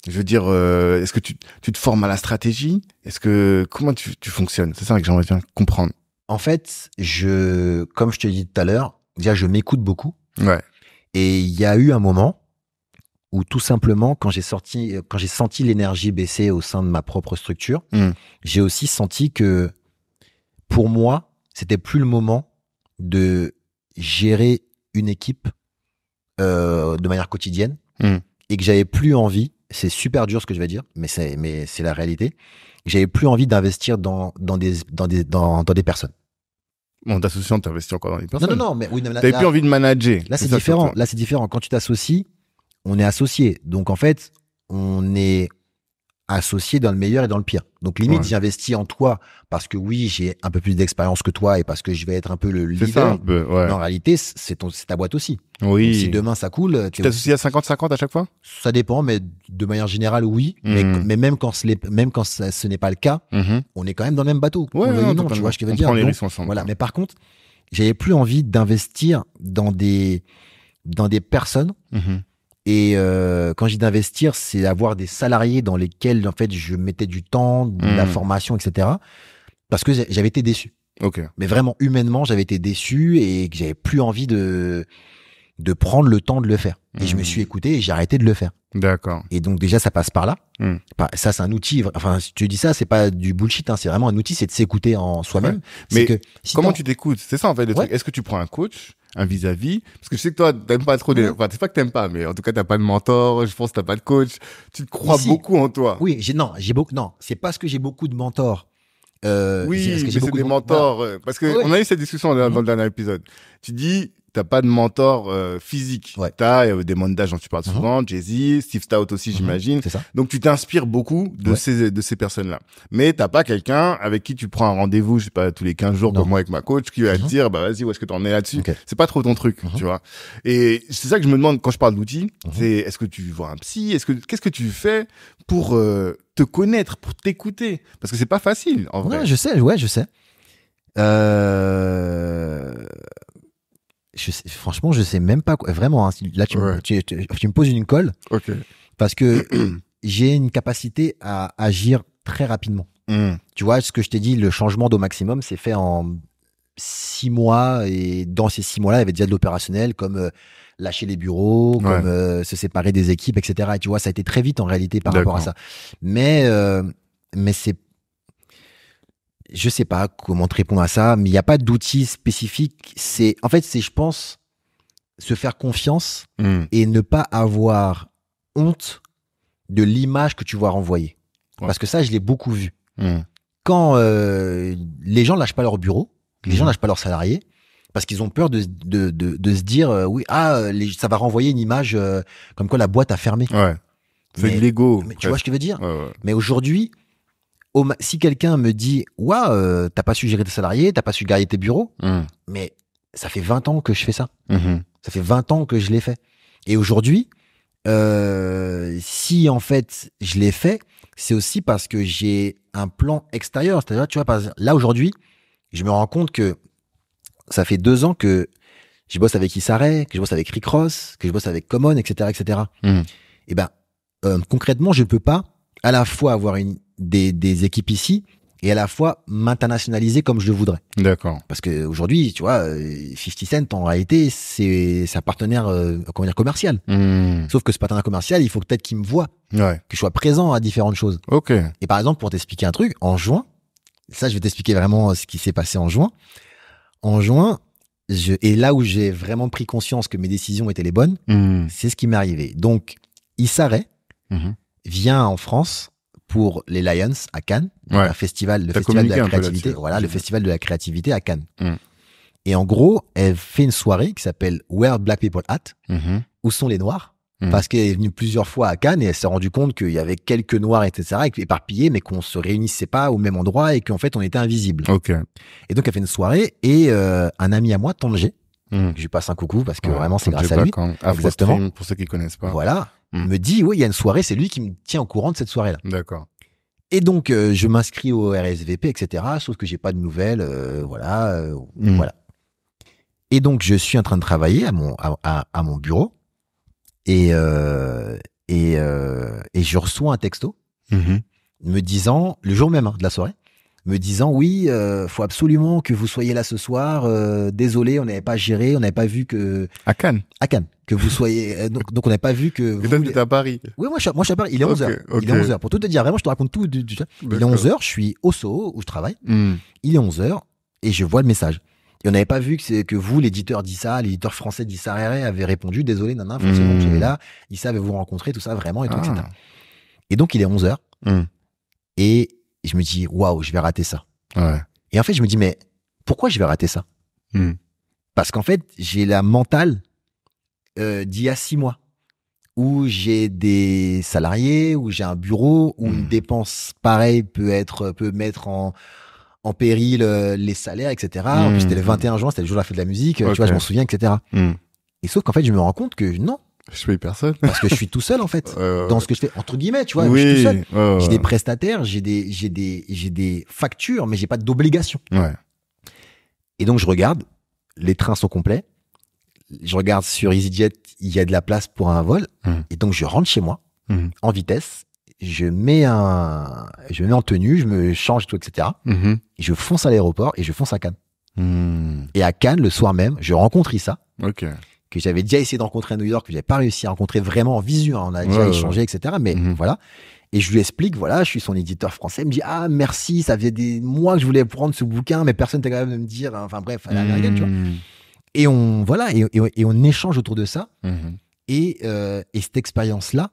Je veux dire, est-ce que tu te formes à la stratégie? Comment tu fonctionnes? C'est ça que j'aimerais bien comprendre. En fait, comme je te l'ai dit tout à l'heure, déjà, je m'écoute beaucoup. Ouais. Et il y a eu un moment où tout simplement, quand j'ai senti l'énergie baisser au sein de ma propre structure, j'ai aussi senti que pour moi, c'était plus le moment de gérer une équipe de manière quotidienne et que j'avais plus envie, c'est super dur ce que je vais dire, mais c'est la réalité, j'avais plus envie d'investir dans des personnes. Bon, t'associant, t'investis encore dans les personnes. Non, mais oui, t'avais plus envie de manager. Là, c'est différent. Là, c'est différent. Quand tu t'associes, on est associé. Donc, en fait, on est associé dans le meilleur et dans le pire. Donc, limite, j'investis en toi parce que oui, j'ai un peu plus d'expérience que toi et parce que je vais être un peu le leader. C'est ça, un peu, ouais. Mais en réalité, c'est ta boîte aussi. Oui. Donc, si demain ça coule, tu t'associes à 50-50 à chaque fois? Ça dépend, mais de manière générale, oui. Mais même quand ce n'est pas le cas, on est quand même dans le même bateau. Ouais, non, tu vois ce que je veux dire. On prend les risques ensemble. Voilà. Mais par contre, j'avais plus envie d'investir dans des personnes. Et quand je dis d'investir, c'est avoir des salariés dans lesquels en fait je mettais du temps, de la formation, etc. Parce que j'avais été déçu. Mais vraiment humainement, j'avais été déçu et que j'avais plus envie de prendre le temps de le faire. Et je me suis écouté et j'ai arrêté de le faire. D'accord. Et donc déjà, ça passe par là. Ça, c'est un outil. Enfin, si tu dis ça, c'est pas du bullshit. Hein, c'est vraiment un outil, c'est de s'écouter en soi-même. Mais comment tu t'écoutes? C'est ça en fait le truc. Est-ce que tu prends un coach, un vis-à-vis? Parce que je sais que toi, t'aimes pas trop enfin, c'est pas que t'aimes pas, mais en tout cas, t'as pas de mentor. Je pense que t'as pas de coach. Tu te crois beaucoup en toi. Oui, j'ai beaucoup. Non, c'est parce que j'ai beaucoup de mentors. Oui, mais c'est des mentors. Parce que on a eu cette discussion dans le dernier épisode. Tu dis, t'as pas de mentor physique. Ouais. T'as des mondages dont tu parles souvent, Jay-Z, Steve Stout aussi, j'imagine. C'est ça. Donc tu t'inspires beaucoup de ces personnes-là. Mais t'as pas quelqu'un avec qui tu prends un rendez-vous, je sais pas, tous les 15 jours comme moi avec ma coach, qui va te dire, bah vas-y, où est-ce que t'en es là-dessus? Okay. C'est pas trop ton truc, tu vois. Et c'est ça que je me demande quand je parle d'outils, c'est est-ce que tu vois un psy, qu'est-ce que tu fais pour te connaître, pour t'écouter? Parce que c'est pas facile, en vrai. Ouais, je sais. Franchement, je sais même pas quoi. Vraiment, hein, là, tu me poses une colle. Ok. Parce que j'ai une capacité à agir très rapidement. Tu vois, ce que je t'ai dit, le changement d'au maximum, c'est fait en 6 mois. Et dans ces 6 mois-là, il y avait déjà de l'opérationnel, comme lâcher les bureaux, comme se séparer des équipes, etc. Et tu vois, ça a été très vite en réalité par rapport à ça. Mais c'est... Je sais pas comment te répondre à ça, mais il n'y a pas d'outils spécifiques. En fait, je pense, se faire confiance et ne pas avoir honte de l'image que tu vas renvoyer. Parce que ça, je l'ai beaucoup vu. Quand les gens lâchent pas leur bureau, les gens lâchent pas leurs salariés, parce qu'ils ont peur de se dire, ça va renvoyer une image comme quoi la boîte a fermé. Ouais. C'est de l'ego. Tu vois ce que je veux dire? Mais aujourd'hui, si quelqu'un me dit, t'as pas su gérer tes salariés, t'as pas su garder tes bureaux, mais ça fait 20 ans que je fais ça. Ça fait 20 ans que je l'ai fait. Et aujourd'hui, si en fait je l'ai fait, c'est aussi parce que j'ai un plan extérieur. C'est-à-dire, tu vois, là aujourd'hui, je me rends compte que ça fait 2 ans que je bosse avec Issaré, que je bosse avec Rick Ross, que je bosse avec Common, etc., etc. Et ben, concrètement, je peux pas à la fois avoir des équipes ici et à la fois m'internationaliser comme je le voudrais. D'accord. Parce que aujourd'hui, tu vois, 50 Cent, en réalité, c'est un partenaire commercial. Sauf que ce partenaire commercial, il faut peut-être qu'il me voie, que je sois présent à différentes choses. Ok. Et par exemple, pour t'expliquer un truc, en juin, ça, je vais t'expliquer vraiment ce qui s'est passé en juin. En juin, et là où j'ai vraiment pris conscience que mes décisions étaient les bonnes, c'est ce qui m'est arrivé. Donc, Issaré vient en France pour les Lions à Cannes, un festival, le festival de la créativité. Voilà, le festival de la créativité à Cannes. Et en gros, elle fait une soirée qui s'appelle Where Black People At, où sont les Noirs, parce qu'elle est venue plusieurs fois à Cannes et elle s'est rendue compte qu'il y avait quelques Noirs, etc., éparpillés, mais qu'on se réunissait pas au même endroit et qu'en fait, on était invisibles. Ok. Et donc, elle fait une soirée et un ami à moi, Tangier, je lui passe un coucou parce que vraiment, c'est grâce à lui. Exactement. Pour ceux qui connaissent pas. Voilà. Me dit, oui, il y a une soirée, c'est lui qui me tient au courant de cette soirée-là. D'accord. Et donc, je m'inscris au RSVP, etc., sauf que j'ai pas de nouvelles, voilà. Et donc, je suis en train de travailler à mon bureau et je reçois un texto me disant, le jour même de la soirée, me disant, oui, faut absolument que vous soyez là ce soir, désolé, on n'avait pas géré, on n'avait pas vu que... À Cannes, que vous soyez... donc on n'avait pas vu que... Et toi, t'es à Paris. Oui, moi je suis à Paris, il est 11h. Okay. Il est 11h. Pour tout te dire, vraiment, je te raconte tout. Il est 11h, je suis au Soho, où je travaille. Il est 11h, et je vois le message. Et on n'avait pas vu que vous, l'éditeur d'Issa, l'éditeur français d'Issa Rere, avait répondu, désolé, nana, forcément, j'étais là, Issa avait vous rencontrer, tout ça, vraiment, et tout, etc. Et donc, il est 11h, et je me dis, waouh, je vais rater ça. Et en fait, je me dis, mais pourquoi je vais rater ça? Parce qu'en fait, j'ai la mentale d'il y a 6 mois, où j'ai des salariés, où j'ai un bureau, où une dépense pareille peut mettre en péril les salaires, etc. En plus, c'était le 21 juin, c'était le jour de la fête de la musique, tu vois, je m'en souviens, etc. Et sauf qu'en fait, je me rends compte que non. Je paye personne. Parce que je suis tout seul, en fait, dans ce que je fais, entre guillemets, tu vois, je suis tout seul. J'ai des prestataires, j'ai des factures, mais j'ai pas d'obligation. Et donc, je regarde, les trains sont complets. Je regarde sur EasyJet, il y a de la place pour un vol. Et donc, je rentre chez moi, en vitesse. Je mets en tenue, je me change, tout, etc. Et je fonce à l'aéroport et je fonce à Cannes. Et à Cannes, le soir même, je rencontre Issa, que j'avais déjà essayé de rencontrer à New York, que j'avais pas réussi à rencontrer vraiment en visu. On a déjà échangé, etc. Mais voilà. Et je lui explique, voilà, je suis son éditeur français. Il me dit, ah, merci, ça faisait des mois que je voulais prendre ce bouquin, mais personne n'était capable de me dire, enfin bref, à l'américaine, tu vois. Et on échange autour de ça. Et cette expérience-là,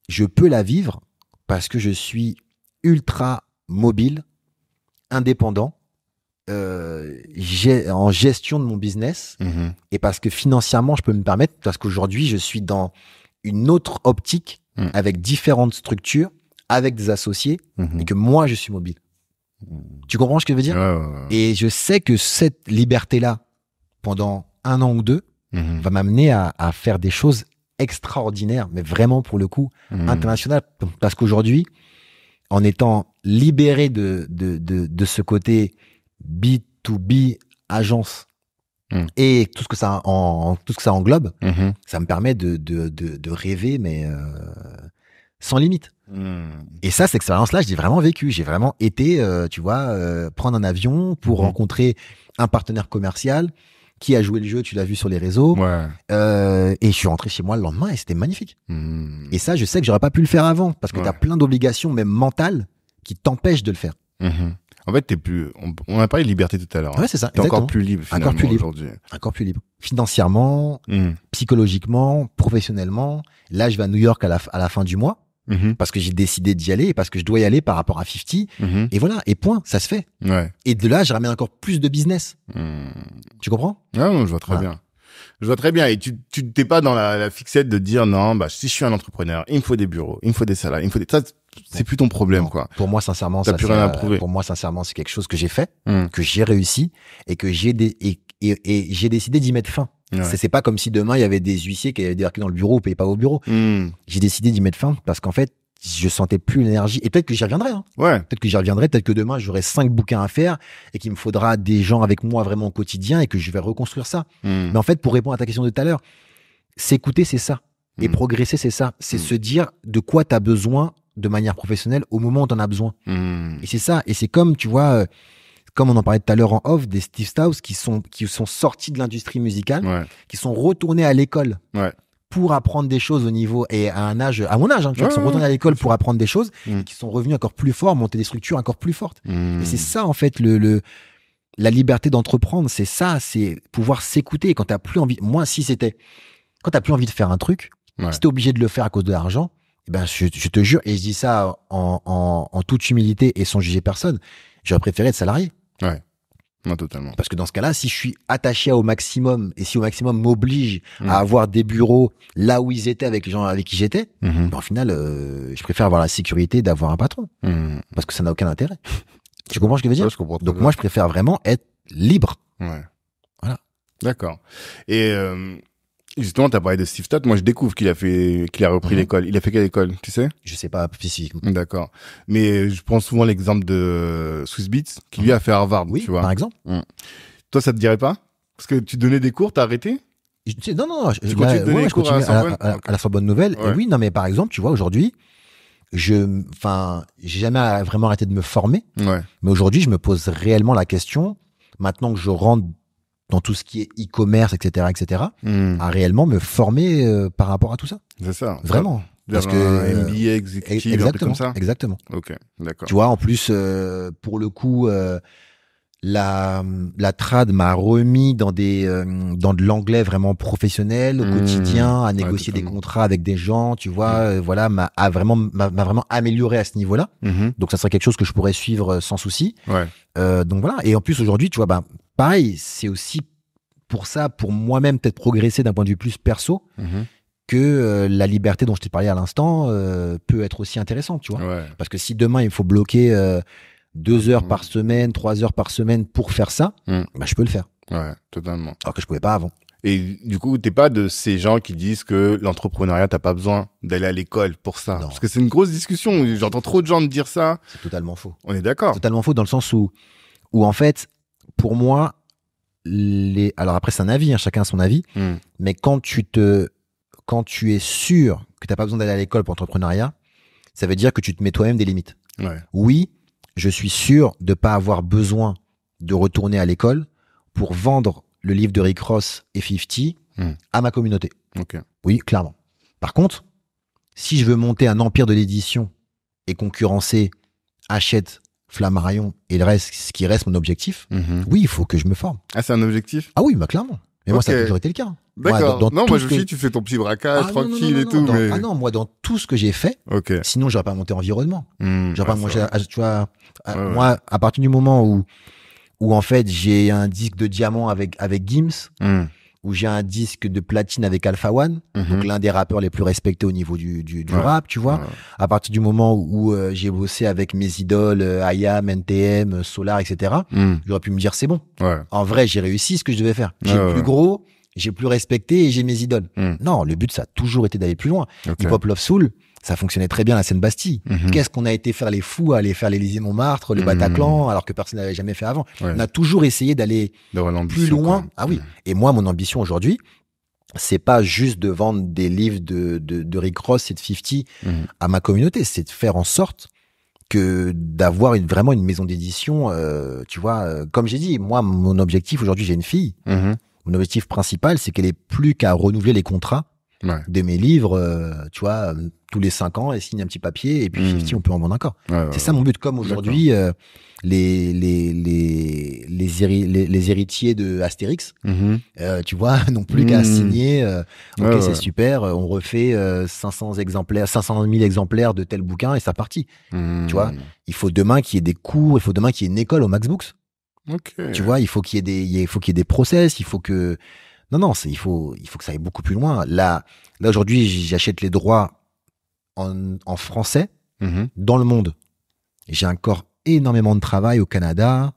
je peux la vivre parce que je suis ultra mobile, indépendant en gestion de mon business et parce que financièrement, je peux me permettre, parce qu'aujourd'hui, je suis dans une autre optique avec différentes structures, avec des associés et que moi, je suis mobile. Tu comprends ce que je veux dire? Et je sais que cette liberté-là, pendant 1 an ou 2, va m'amener à faire des choses extraordinaires, mais vraiment pour le coup internationales. Parce qu'aujourd'hui, en étant libéré de ce côté B2B agence et tout ce que ça englobe, ça me permet de rêver, mais sans limite. Et ça, cette expérience-là, je l'ai vraiment vécu. J'ai vraiment été, tu vois, prendre un avion pour rencontrer un partenaire commercial qui a joué le jeu, tu l'as vu sur les réseaux. Et je suis rentré chez moi le lendemain et c'était magnifique. Et ça, je sais que j'aurais pas pu le faire avant parce que tu as plein d'obligations, même mentales, qui t'empêchent de le faire. En fait, t'es plus. On a parlé de liberté tout à l'heure. Ouais, c'est ça. T'es encore plus libre, finalement, aujourd'hui. Encore plus libre. Financièrement, psychologiquement, professionnellement. Là, je vais à New York à la fin du mois. Parce que j'ai décidé d'y aller et parce que je dois y aller par rapport à 50. Et voilà, et point, ça se fait. Et de là, je ramène encore plus de business. Tu comprends? Non, je vois très bien. Je vois très bien. Et tu t'es pas dans la fixette de dire non, bah si je suis un entrepreneur, il me faut des bureaux, il me faut des salariés, il me faut des... Ça, c'est plus ton problème, non, quoi. Pour moi, sincèrement, t'as plus rien à prouver. Pour moi, sincèrement, c'est quelque chose que j'ai fait, que j'ai réussi et que j'ai j'ai décidé d'y mettre fin. C'est pas comme si demain il y avait des huissiers qui avaient débarqué dans le bureau ou payaient pas au bureau. J'ai décidé d'y mettre fin parce qu'en fait, je sentais plus l'énergie. Et peut-être que j'y reviendrai. Peut-être que j'y reviendrai. Peut-être que demain j'aurai 5 bouquins à faire et qu'il me faudra des gens avec moi vraiment au quotidien et que je vais reconstruire ça. Mais en fait, pour répondre à ta question de tout à l'heure, s'écouter, c'est ça. Et progresser, c'est ça. C'est se dire de quoi tu as besoin de manière professionnelle au moment où tu en as besoin. Et c'est ça. Et c'est comme, tu vois, comme on en parlait tout à l'heure en off, des Steve Stoutes qui sont sortis de l'industrie musicale, qui sont retournés à l'école pour apprendre des choses au niveau, et à mon âge, tu vois, qui sont retournés à l'école pour apprendre des choses, et qui sont revenus encore plus forts, monter des structures encore plus fortes. Et c'est ça, en fait, la liberté d'entreprendre, c'est ça, c'est pouvoir s'écouter. Quand t'as plus envie, moi, quand t'as plus envie de faire un truc, si t'es obligé de le faire à cause de l'argent, eh ben, je te jure, et je dis ça en toute humilité et sans juger personne, j'aurais préféré être salarié. Non, totalement. Parce que dans ce cas-là, si je suis attaché au maximum et si au maximum m'oblige à avoir des bureaux là où ils étaient avec les gens avec qui j'étais, ben, au final, je préfère avoir la sécurité d'avoir un patron. Parce que ça n'a aucun intérêt. Tu comprends ce que je veux dire? Je comprends. Donc moi, je préfère vraiment être libre. Voilà. D'accord. Et justement, tu as parlé de Steve Stott. Moi, je découvre qu'il a repris l'école. Il a fait quelle école, tu sais? Je sais pas spécifiquement. D'accord. Mais je prends souvent l'exemple de Swiss Beats, qui lui a fait Harvard, tu vois. Par exemple. Toi, ça te dirait pas? Parce que tu donnais des cours, t'as arrêté? Non. Tu continues de donner des cours à la Sorbonne? À la Sorbonne Nouvelle. Et oui, non, mais par exemple, tu vois, aujourd'hui, j'ai jamais vraiment arrêté de me former. Mais aujourd'hui, je me pose réellement la question, maintenant que je rentre dans tout ce qui est e-commerce, etc., à réellement me former par rapport à tout ça. C'est ça. Vraiment. Parce que MBA exécutif, exactement, comme ça. Exactement. Ok, d'accord. Tu vois, en plus, pour le coup, la trad m'a remis dans de l'anglais vraiment professionnel au quotidien, à négocier des contrats avec des gens, tu vois, voilà, m'a vraiment amélioré à ce niveau-là. Donc ça serait quelque chose que je pourrais suivre sans souci. Donc voilà. Et en plus aujourd'hui, tu vois, bah pareil, c'est aussi pour ça, pour moi-même peut-être progresser d'un point de vue plus perso, que la liberté dont je t'ai parlé à l'instant peut être aussi intéressante, tu vois. Parce que si demain il faut bloquer 2 heures par semaine, 3 heures par semaine pour faire ça, bah, je peux le faire. Totalement. Alors que je pouvais pas avant. Et du coup, t'es pas de ces gens qui disent que l'entrepreneuriat, t'as pas besoin d'aller à l'école pour ça. Non. Parce que c'est une grosse discussion. J'entends trop de gens me dire ça. C'est totalement faux. On est d'accord. Totalement faux dans le sens où en fait, pour moi, alors après c'est un avis, hein, chacun a son avis, mais quand tu es sûr que t'as pas besoin d'aller à l'école pour l'entrepreneuriat, ça veut dire que tu te mets toi-même des limites. Oui, je suis sûr de pas avoir besoin de retourner à l'école pour vendre le livre de Rick Ross et 50 à ma communauté. Oui, clairement. Par contre, si je veux monter un empire de l'édition et concurrencer Hachette, Flammarion et le reste, ce qui reste mon objectif, oui, il faut que je me forme. Ah, c'est un objectif? Ah oui, bah clairement. Mais moi, ça a toujours été le cas. D'accord. Moi, je me dis, tu fais ton petit braquage tranquille et tout. Mais... Ah non, moi, dans tout ce que j'ai fait, sinon, j'aurais pas monté environnement. J'aurais pas mangé, tu vois, moi, à partir du moment où en fait j'ai un disque de diamant avec Gims, où j'ai un disque de platine avec Alpha One, donc l'un des rappeurs les plus respectés au niveau du rap, tu vois. À partir du moment où j'ai bossé avec mes idoles, IAM, NTM, Solar, etc., j'aurais pu me dire c'est bon. En vrai, j'ai réussi ce que je devais faire. J'ai le plus gros, j'ai plus respecté et j'ai mes idoles. Non, le but, ça a toujours été d'aller plus loin. Hip Hop Love Soul, ça fonctionnait très bien à la scène Bastille. Qu'est-ce qu'on a été faire les fous, aller faire l'Élysée-Montmartre, le Bataclan, alors que personne n'avait jamais fait avant. On a toujours essayé d'aller plus loin. Ah oui. Et moi, mon ambition aujourd'hui, c'est pas juste de vendre des livres de Rick Ross et de 50 à ma communauté, c'est de faire en sorte que d'avoir vraiment une maison d'édition, tu vois, comme j'ai dit, moi, mon objectif aujourd'hui, j'ai une fille. Mon objectif principal, c'est qu'elle ait plus qu'à renouveler les contrats de mes livres, tu vois, tous les 5 ans, elle signe un petit papier et puis 50, on peut en vendre encore. C'est ça mon but. Comme aujourd'hui, les héritiers de Astérix, tu vois, n'ont plus qu'à signer. Ok, c'est super. On refait 500 000 exemplaires de tel bouquin et c'est parti. Tu vois, il faut demain qu'il y ait des cours, il faut demain qu'il y ait une école au Max Books. Tu vois, il faut qu'il y ait des process, il faut que il faut que ça aille beaucoup plus loin. Là aujourd'hui, j'achète les droits en français dans le monde. J'ai encore énormément de travail au Canada,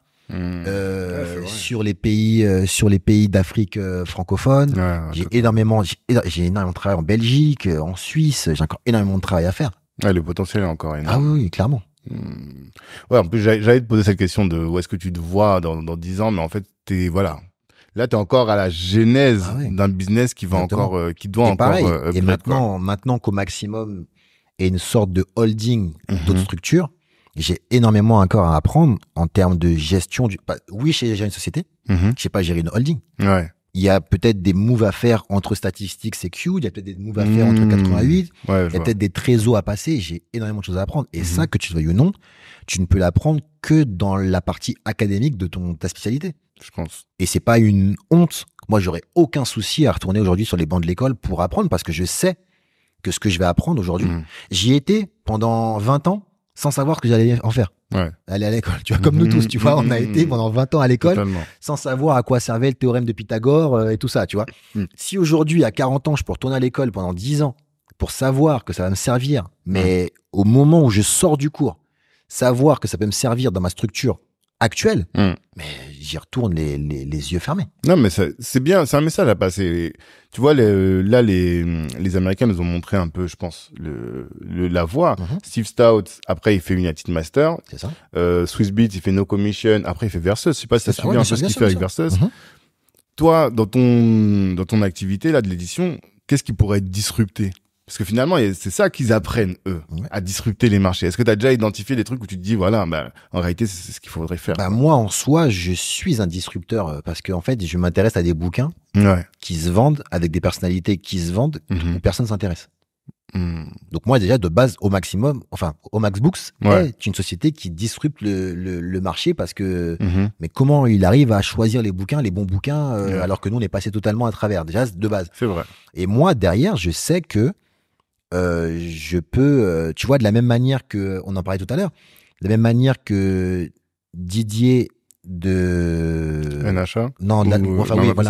sur les pays d'Afrique francophone. J'ai énormément de travail en Belgique, en Suisse. J'ai encore énormément de travail à faire. Le potentiel est encore énorme. Ah oui, clairement. En plus, j'allais te poser cette question de où est-ce que tu te vois dans 10 ans, mais en fait, là, t'es encore à la genèse d'un business qui va qui doit et encore. Pareil. Et maintenant qu'au maximum est une sorte de holding d'autres structures, j'ai énormément encore à apprendre en termes de gestion oui, je sais gérer une société, je sais pas gérer une holding. Il y a peut-être des moves à faire entre Statistics et Q, il y a peut-être des moves à faire entre 88, il y a peut-être des trésors à passer, j'ai énormément de choses à apprendre. Et ça, que tu le veuilles ou non, tu ne peux l'apprendre que dans la partie académique de ta spécialité. Je pense. Et c'est pas une honte. Moi, j'aurais aucun souci à retourner aujourd'hui sur les bancs de l'école pour apprendre parce que je sais que ce que je vais apprendre aujourd'hui, j'y étais pendant 20 ans sans savoir ce que j'allais en faire. Aller à l'école, tu vois, comme nous tous, tu vois, on a été pendant 20 ans à l'école sans savoir à quoi servait le théorème de Pythagore et tout ça, tu vois. Si aujourd'hui, à 40 ans, je peux retourner à l'école pendant 10 ans pour savoir que ça va me servir, mais au moment où je sors du cours, savoir que ça peut me servir dans ma structure actuelle, mais j'y retourne les yeux fermés. Non, mais c'est bien, c'est un message à passer. Tu vois, là, les Américains nous ont montré un peu, je pense, la voie. Steve Stout, après, il fait United Master. C'est ça. Swiss Beats, il fait No Commission. Après, il fait Versus. Je sais pas si t'as suivi un peu ce qu'il fait avec Versus. Toi, dans ton activité, là, de l'édition, qu'est-ce qui pourrait être disrupté? Parce que finalement, c'est ça qu'ils apprennent, eux, à disrupter les marchés. Est-ce que tu as déjà identifié des trucs où tu te dis, voilà, en réalité, c'est ce qu'il faudrait faire? Moi, en soi, je suis un disrupteur parce qu'en fait, je m'intéresse à des bouquins qui se vendent avec des personnalités qui se vendent où personne s'intéresse. Donc moi, déjà, de base, au maximum, enfin, au Max Books est une société qui disrupte le marché parce que, mais comment il arrive à choisir les bons bouquins, alors que nous, on est passé totalement à travers, déjà, de base. C'est vrai. Et moi, derrière, je sais que je peux, tu vois, de la même manière que, on en parlait tout à l'heure, de la même manière que Didier de NHA non,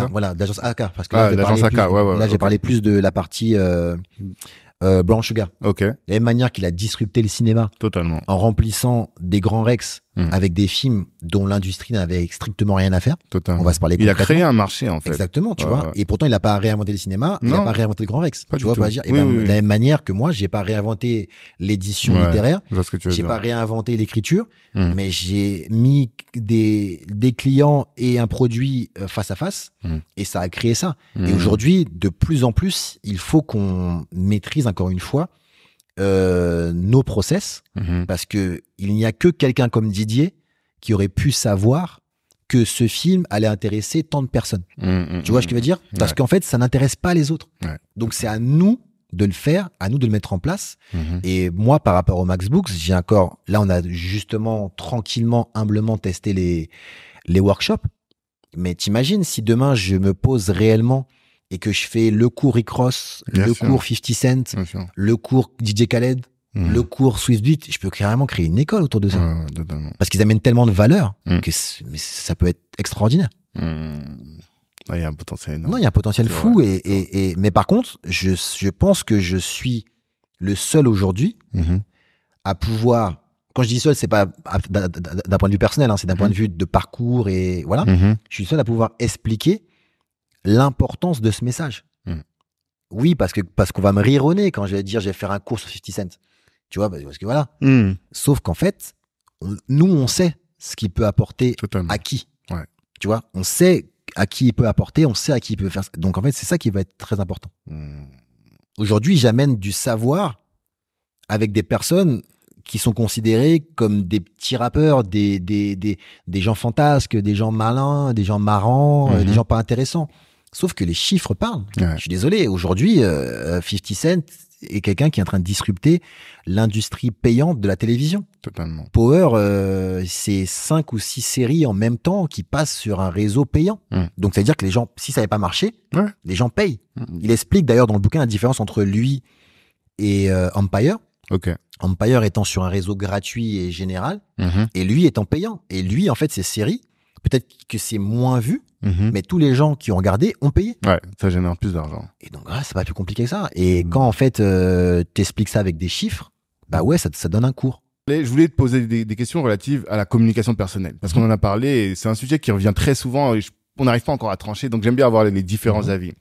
voilà, d'agence AK, parce que là, j'ai parlé plus de la partie Brown Sugar. De la même manière qu'il a disrupté le cinéma, totalement, en remplissant des grands Rex avec des films dont l'industrie n'avait strictement rien à faire. Totalement. On va se parler. Il a créé un marché, en fait. Exactement, tu vois. Et pourtant, il n'a pas réinventé le cinéma, il n'a pas réinventé le grand Rex. Tu vois, dire. Et de la même manière que moi, j'ai pas réinventé l'édition littéraire, j'ai pas réinventé l'écriture, mais j'ai mis des clients et un produit face à face, et ça a créé ça. Et aujourd'hui, de plus en plus, il faut qu'on maîtrise encore une fois nos process, parce que il n'y a que quelqu'un comme Didier qui aurait pu savoir que ce film allait intéresser tant de personnes. Tu vois ce que je veux dire? Parce qu'en fait, ça n'intéresse pas les autres. Donc c'est à nous de le faire, à nous de le mettre en place. Et moi, par rapport au Max Books, là, on a justement tranquillement, humblement testé les workshops. Mais t'imagines si demain je me pose réellement et que je fais le cours Rick Ross, cours 50 Cent, le cours DJ Khaled, le cours SwissBeat, je peux carrément créer une école autour de ça. Totalement. Parce qu'ils amènent tellement de valeur que mais ça peut être extraordinaire. Il y a un potentiel énorme. Non, il y a un potentiel C'est fou. vrai. Mais par contre, je pense que je suis le seul aujourd'hui à pouvoir. Quand je dis seul, c'est pas d'un point de vue personnel, hein, c'est d'un point de vue de parcours et voilà. Je suis seul à pouvoir expliquer l'importance de ce message. Oui, parce qu'on va me rironner quand je vais dire je vais faire un cours sur 50 Cent. Tu vois, parce que voilà. Sauf qu'en fait, nous, on sait ce qu'il peut apporter Totalement. à qui. Ouais. Tu vois, on sait à qui il peut apporter, on sait à qui il peut faire. Donc en fait, c'est ça qui va être très important. Aujourd'hui, j'amène du savoir avec des personnes qui sont considérés comme des petits rappeurs, des gens fantasques, des gens malins, des gens marrants, des gens pas intéressants. Sauf que les chiffres parlent. Ouais. Je suis désolé, aujourd'hui, 50 Cent est quelqu'un qui est en train de disrupter l'industrie payante de la télévision. Totalement. Power, c'est 5 ou 6 séries en même temps qui passent sur un réseau payant. Donc, ça veut dire que les gens, si ça n'avait pas marché, les gens payent. Il explique d'ailleurs dans le bouquin la différence entre lui et Empire. Empire étant sur un réseau gratuit et général, et lui étant payant. Et lui, en fait, ces séries, peut-être que c'est moins vu, mais tous les gens qui ont regardé ont payé. Ouais, ça génère plus d'argent. Et donc, c'est pas plus compliqué que ça. Et quand, en fait, t'expliques ça avec des chiffres, bah ouais, ça donne un cours. Je voulais te poser des questions relatives à la communication personnelle. Parce qu'on en a parlé, et c'est un sujet qui revient très souvent, et on n'arrive pas encore à trancher, donc j'aime bien avoir les différents avis.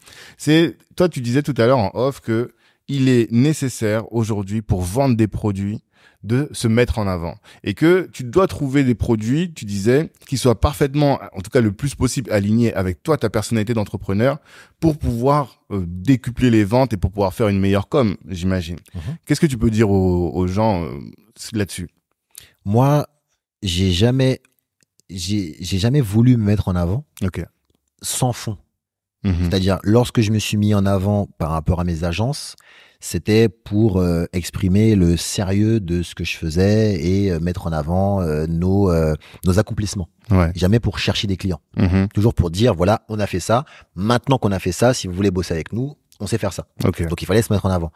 Toi, tu disais tout à l'heure en off que il est nécessaire aujourd'hui pour vendre des produits de se mettre en avant. Et que tu dois trouver des produits, tu disais, qui soient parfaitement, en tout cas le plus possible, alignés avec toi, ta personnalité d'entrepreneur, pour pouvoir décupler les ventes et pour pouvoir faire une meilleure com, j'imagine. Qu'est-ce que tu peux dire aux gens là-dessus? Moi, j'ai jamais voulu me mettre en avant sans fond. C'est-à-dire, lorsque je me suis mis en avant par rapport à mes agences, c'était pour exprimer le sérieux de ce que je faisais et mettre en avant nos accomplissements. Jamais pour chercher des clients. Toujours pour dire, voilà, on a fait ça. Maintenant qu'on a fait ça, si vous voulez bosser avec nous, on sait faire ça. Donc, il fallait se mettre en avant.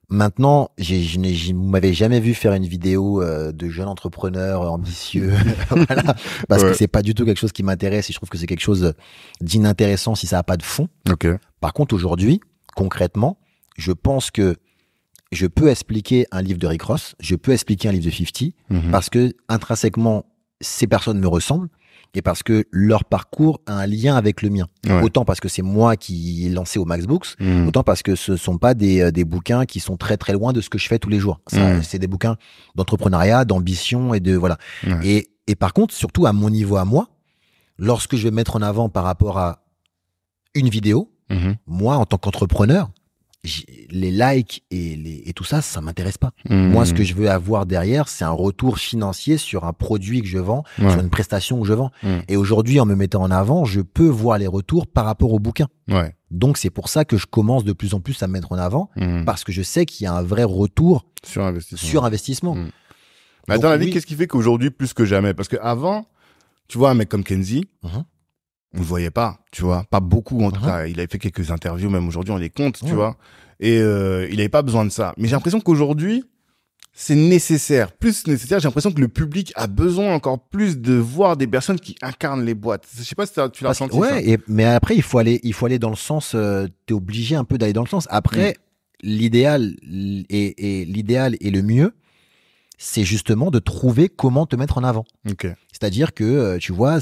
Maintenant, vous m'avez jamais vu faire une vidéo de jeune entrepreneur ambitieux, voilà, parce que c'est pas du tout quelque chose qui m'intéresse et je trouve que c'est quelque chose d'inintéressant si ça a pas de fond. Par contre, aujourd'hui, concrètement, je pense que je peux expliquer un livre de Rick Ross, je peux expliquer un livre de 50, parce que intrinsèquement, ces personnes me ressemblent et parce que leur parcours a un lien avec le mien. Autant parce que c'est moi qui ai lancé au Max Books, autant parce que ce sont pas des bouquins qui sont très très loin de ce que je fais tous les jours. C'est des bouquins d'entrepreneuriat, d'ambition et de voilà. Et par contre, surtout à mon niveau à moi, lorsque je vais mettre en avant par rapport à une vidéo, moi en tant qu'entrepreneur, les likes et tout ça, ça m'intéresse pas. Moi, ce que je veux avoir derrière, c'est un retour financier sur un produit que je vends, sur une prestation que je vends. Et aujourd'hui, en me mettant en avant, je peux voir les retours par rapport au bouquin. Donc, c'est pour ça que je commence de plus en plus à me mettre en avant, parce que je sais qu'il y a un vrai retour sur investissement. Mais dans la vie, qu'est-ce qui fait qu'aujourd'hui, plus que jamais? Parce que avant, tu vois, un mec comme Kenzie, on le voyait pas, tu vois, pas beaucoup en tout cas. Il avait fait quelques interviews, même aujourd'hui on les compte, tu vois. Et il avait pas besoin de ça. Mais j'ai l'impression qu'aujourd'hui, c'est nécessaire, plus nécessaire. J'ai l'impression que le public a besoin encore plus de voir des personnes qui incarnent les boîtes. Je sais pas si tu l'as ressenti ça. Mais après il faut aller dans le sens. T'es obligé un peu d'aller dans le sens. Après, l'idéal et le mieux, c'est justement de trouver comment te mettre en avant. C'est-à-dire que, tu vois,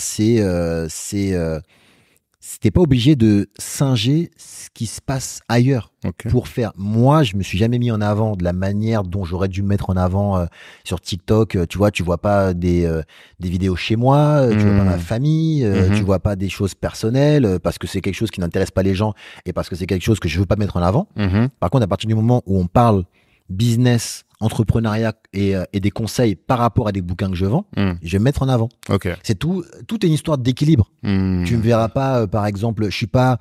t'es pas obligé de singer ce qui se passe ailleurs pour faire. Moi, je me suis jamais mis en avant de la manière dont j'aurais dû me mettre en avant sur TikTok. Tu vois pas des vidéos chez moi, tu vois pas ma famille, tu vois pas des choses personnelles parce que c'est quelque chose qui n'intéresse pas les gens et parce que c'est quelque chose que je veux pas mettre en avant. Par contre, à partir du moment où on parle business, entrepreneuriat et des conseils par rapport à des bouquins que je vends, je vais me mettre en avant. C'est tout est une histoire d'équilibre. Tu me verras pas, par exemple, je suis pas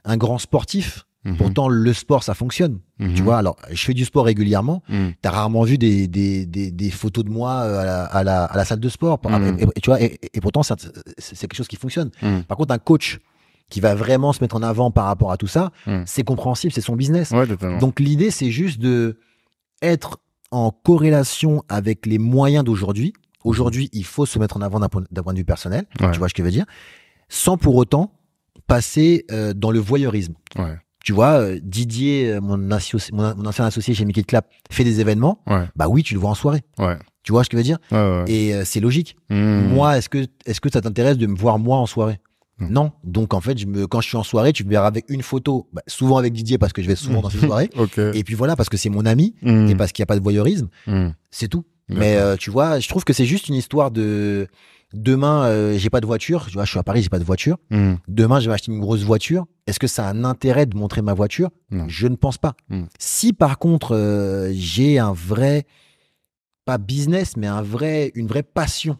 un grand sportif, pourtant le sport ça fonctionne. Tu vois, alors je fais du sport régulièrement. T'as rarement vu des photos de moi à la salle de sport. Et tu vois, et pourtant c'est quelque chose qui fonctionne. Par contre, un coach qui va vraiment se mettre en avant par rapport à tout ça, c'est compréhensible, c'est son business. Donc l'idée c'est juste de être en corrélation avec les moyens d'aujourd'hui. Aujourd'hui, il faut se mettre en avant d'un point de vue personnel, tu vois ce que je veux dire, sans pour autant passer dans le voyeurisme. Ouais. Tu vois, Didier, mon ancien associé chez Mickey Clap, fait des événements. Ouais. Bah oui, tu le vois en soirée. Ouais. Tu vois ce que je veux dire? Ouais. Et c'est logique. Moi, est-ce que ça t'intéresse de me voir moi en soirée? Non. Donc en fait, quand je suis en soirée, tu me verras avec une photo, souvent avec Didier parce que je vais souvent dans ces soirées. Okay. Et puis voilà, parce que c'est mon ami et parce qu'il n'y a pas de voyeurisme. C'est tout. Mais tu vois, je trouve que c'est juste une histoire de demain, j'ai pas de voiture. Tu vois, je suis à Paris, j'ai pas de voiture. Demain, je vais acheter une grosse voiture. Est-ce que ça a un intérêt de montrer ma voiture? Je ne pense pas. Si par contre, j'ai un vrai, pas business, mais une vraie passion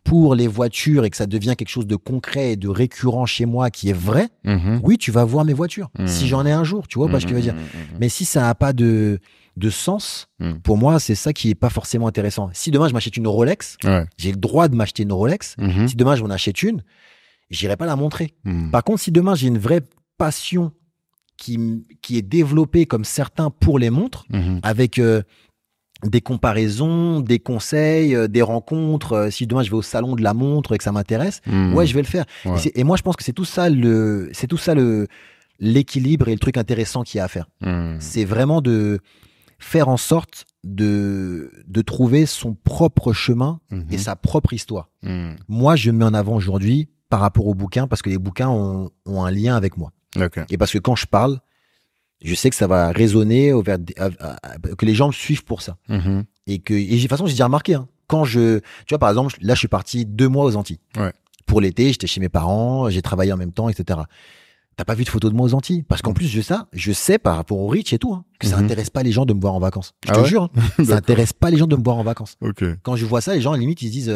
pour les voitures et que ça devient quelque chose de concret et de récurrent chez moi qui est vrai, oui, tu vas voir mes voitures. Si j'en ai un jour, tu vois pas ce que je veux dire. Mais si ça n'a pas de sens, pour moi, c'est ça qui est pas forcément intéressant. Si demain je m'achète une Rolex, j'ai le droit de m'acheter une Rolex. Si demain je m'en achète une, j'irai pas la montrer. Par contre, si demain j'ai une vraie passion qui est développée comme certains pour les montres, avec des comparaisons, des conseils, des rencontres. Si demain je vais au salon de la montre et que ça m'intéresse, ouais, je vais le faire. Et moi, je pense que c'est tout ça l'équilibre et le truc intéressant qu'il y a à faire. C'est vraiment de faire en sorte de trouver son propre chemin et sa propre histoire. Moi, je me mets en avant aujourd'hui par rapport aux bouquins parce que les bouquins ont un lien avec moi. Okay. Et parce que quand je parle, je sais que ça va résonner que les gens me suivent pour ça. Et de toute façon, j'ai déjà remarqué, hein, tu vois, par exemple, là, je suis parti 2 mois aux Antilles. Pour l'été, j'étais chez mes parents, j'ai travaillé en même temps, etc. T'as pas vu de photos de moi aux Antilles? Parce qu'en plus je sais par rapport au Rich et tout, hein, que ça intéresse pas les gens de me voir en vacances. Je te jure, hein, ça intéresse pas les gens de me voir en vacances. Quand je vois ça, les gens, à la limite, ils se disent,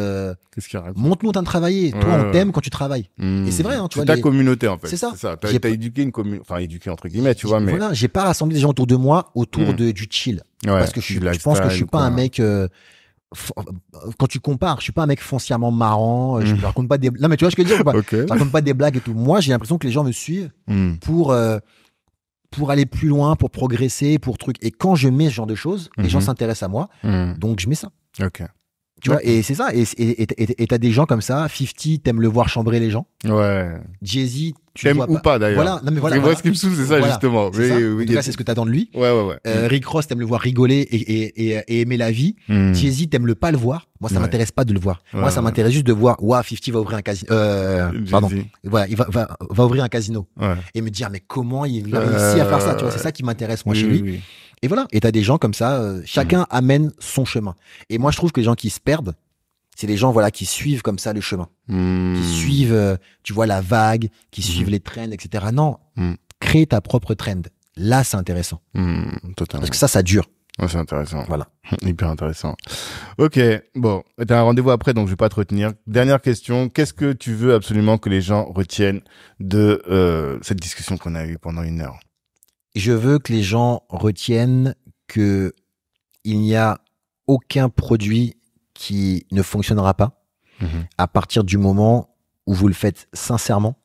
qu'est-ce qu'il raconte? Montre-nous en train de travailler. Toi, on t'aime quand tu travailles. Et c'est vrai, hein, tu vois. C'est ta communauté, en fait. C'est ça. T'as éduqué une communauté, enfin, éduqué entre guillemets, tu vois, mais. Voilà, j'ai pas rassemblé des gens autour de moi autour du chill. Parce que je pense que je suis pas un mec, quand tu compares, je suis pas un mec foncièrement marrant, je raconte pas des, non, mais tu vois ce que je veux dire, je raconte pas des blagues et tout. Moi, j'ai l'impression que les gens me suivent pour aller plus loin, pour progresser, pour truc. Et quand je mets ce genre de choses, les gens s'intéressent à moi. Donc, je mets ça. Tu vois, et c'est ça. Et t'as des gens comme ça. 50, t'aimes le voir chambrer les gens. Jay-Z, tu t'aimes ou pas d'ailleurs. Voilà, non mais voilà. Moi, ce qui me saoule, c'est ça, justement. En tout cas, c'est ce que t'attends de lui. Rick Ross, t'aimes le voir rigoler et aimer la vie. Jay-Z, t'aimes pas le voir. Moi, ça m'intéresse pas de le voir. Moi, ça m'intéresse juste de voir, 50 va ouvrir un casino. Pardon. Voilà, il va ouvrir un casino. Et me dire, mais comment il a réussi à faire ça, tu vois, c'est ça qui m'intéresse, moi, chez lui. Et voilà. Et t'as des gens comme ça, chacun amène son chemin. Et moi, je trouve que les gens qui se perdent, c'est les gens, voilà, qui suivent comme ça le chemin. Qui suivent, tu vois, la vague, qui suivent les trends, etc. Non. Crée ta propre trend. Là, c'est intéressant. Totalement. Parce que ça dure. C'est intéressant. Voilà. Hyper intéressant. Ok. Bon. T'as un rendez-vous après, donc je vais pas te retenir. Dernière question. Qu'est-ce que tu veux absolument que les gens retiennent de, cette discussion qu'on a eue pendant 1 heure? Je veux que les gens retiennent que il n'y a aucun produit qui ne fonctionnera pas à partir du moment où vous le faites sincèrement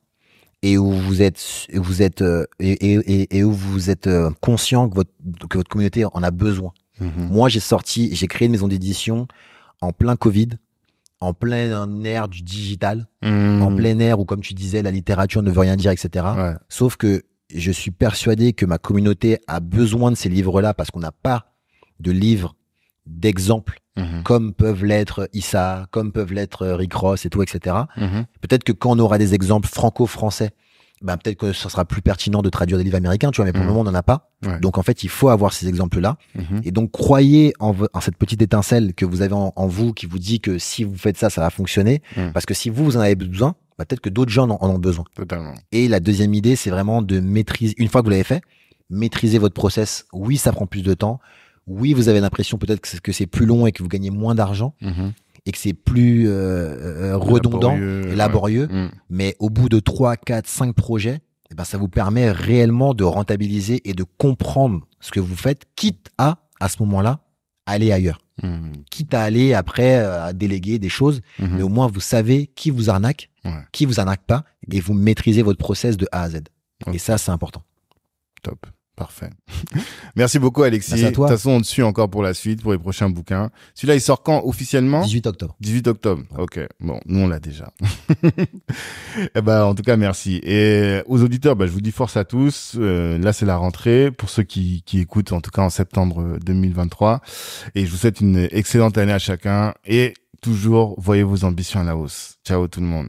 et où vous êtes conscient que votre communauté en a besoin. Moi, j'ai créé une maison d'édition en plein Covid, en plein ère du digital, en plein ère où, comme tu disais, la littérature ne veut rien dire, etc. Sauf que je suis persuadé que ma communauté a besoin de ces livres-là parce qu'on n'a pas de livres d'exemples comme peuvent l'être Issa, comme peuvent l'être Rick Ross et tout, etc. Peut-être que quand on aura des exemples franco-français, peut-être que ça sera plus pertinent de traduire des livres américains, tu vois, mais pour le moment, on n'en a pas. Donc, en fait, il faut avoir ces exemples-là. Et donc, croyez en cette petite étincelle que vous avez en vous qui vous dit que si vous faites ça, ça va fonctionner. Parce que si vous en avez besoin, peut-être que d'autres gens en ont besoin. Totalement. Et la deuxième idée, c'est vraiment de maîtriser, une fois que vous l'avez fait, maîtriser votre process. Oui, ça prend plus de temps. Oui, vous avez l'impression peut-être que c'est plus long et que vous gagnez moins d'argent et que c'est plus redondant et laborieux. Mais au bout de 3, 4, 5 projets, ça vous permet réellement de rentabiliser et de comprendre ce que vous faites, quitte à ce moment-là, aller ailleurs. Quitte à aller après à déléguer des choses, mais au moins vous savez qui vous arnaque, qui vous arnaque pas, et vous maîtrisez votre process de A à Z. Et ça, c'est important. Top. Parfait. Merci beaucoup, Alexis. Merci à toi. De toute façon, on te suit encore pour la suite, pour les prochains bouquins. Celui-là, il sort quand officiellement? 18 octobre. 18 octobre. Ok. Bon, nous, on l'a déjà. Eh ben, en tout cas, merci. Et aux auditeurs, je vous dis force à tous. Là, c'est la rentrée pour ceux qui écoutent, en tout cas en septembre 2023. Et je vous souhaite une excellente année à chacun. Et toujours, voyez vos ambitions à la hausse. Ciao tout le monde.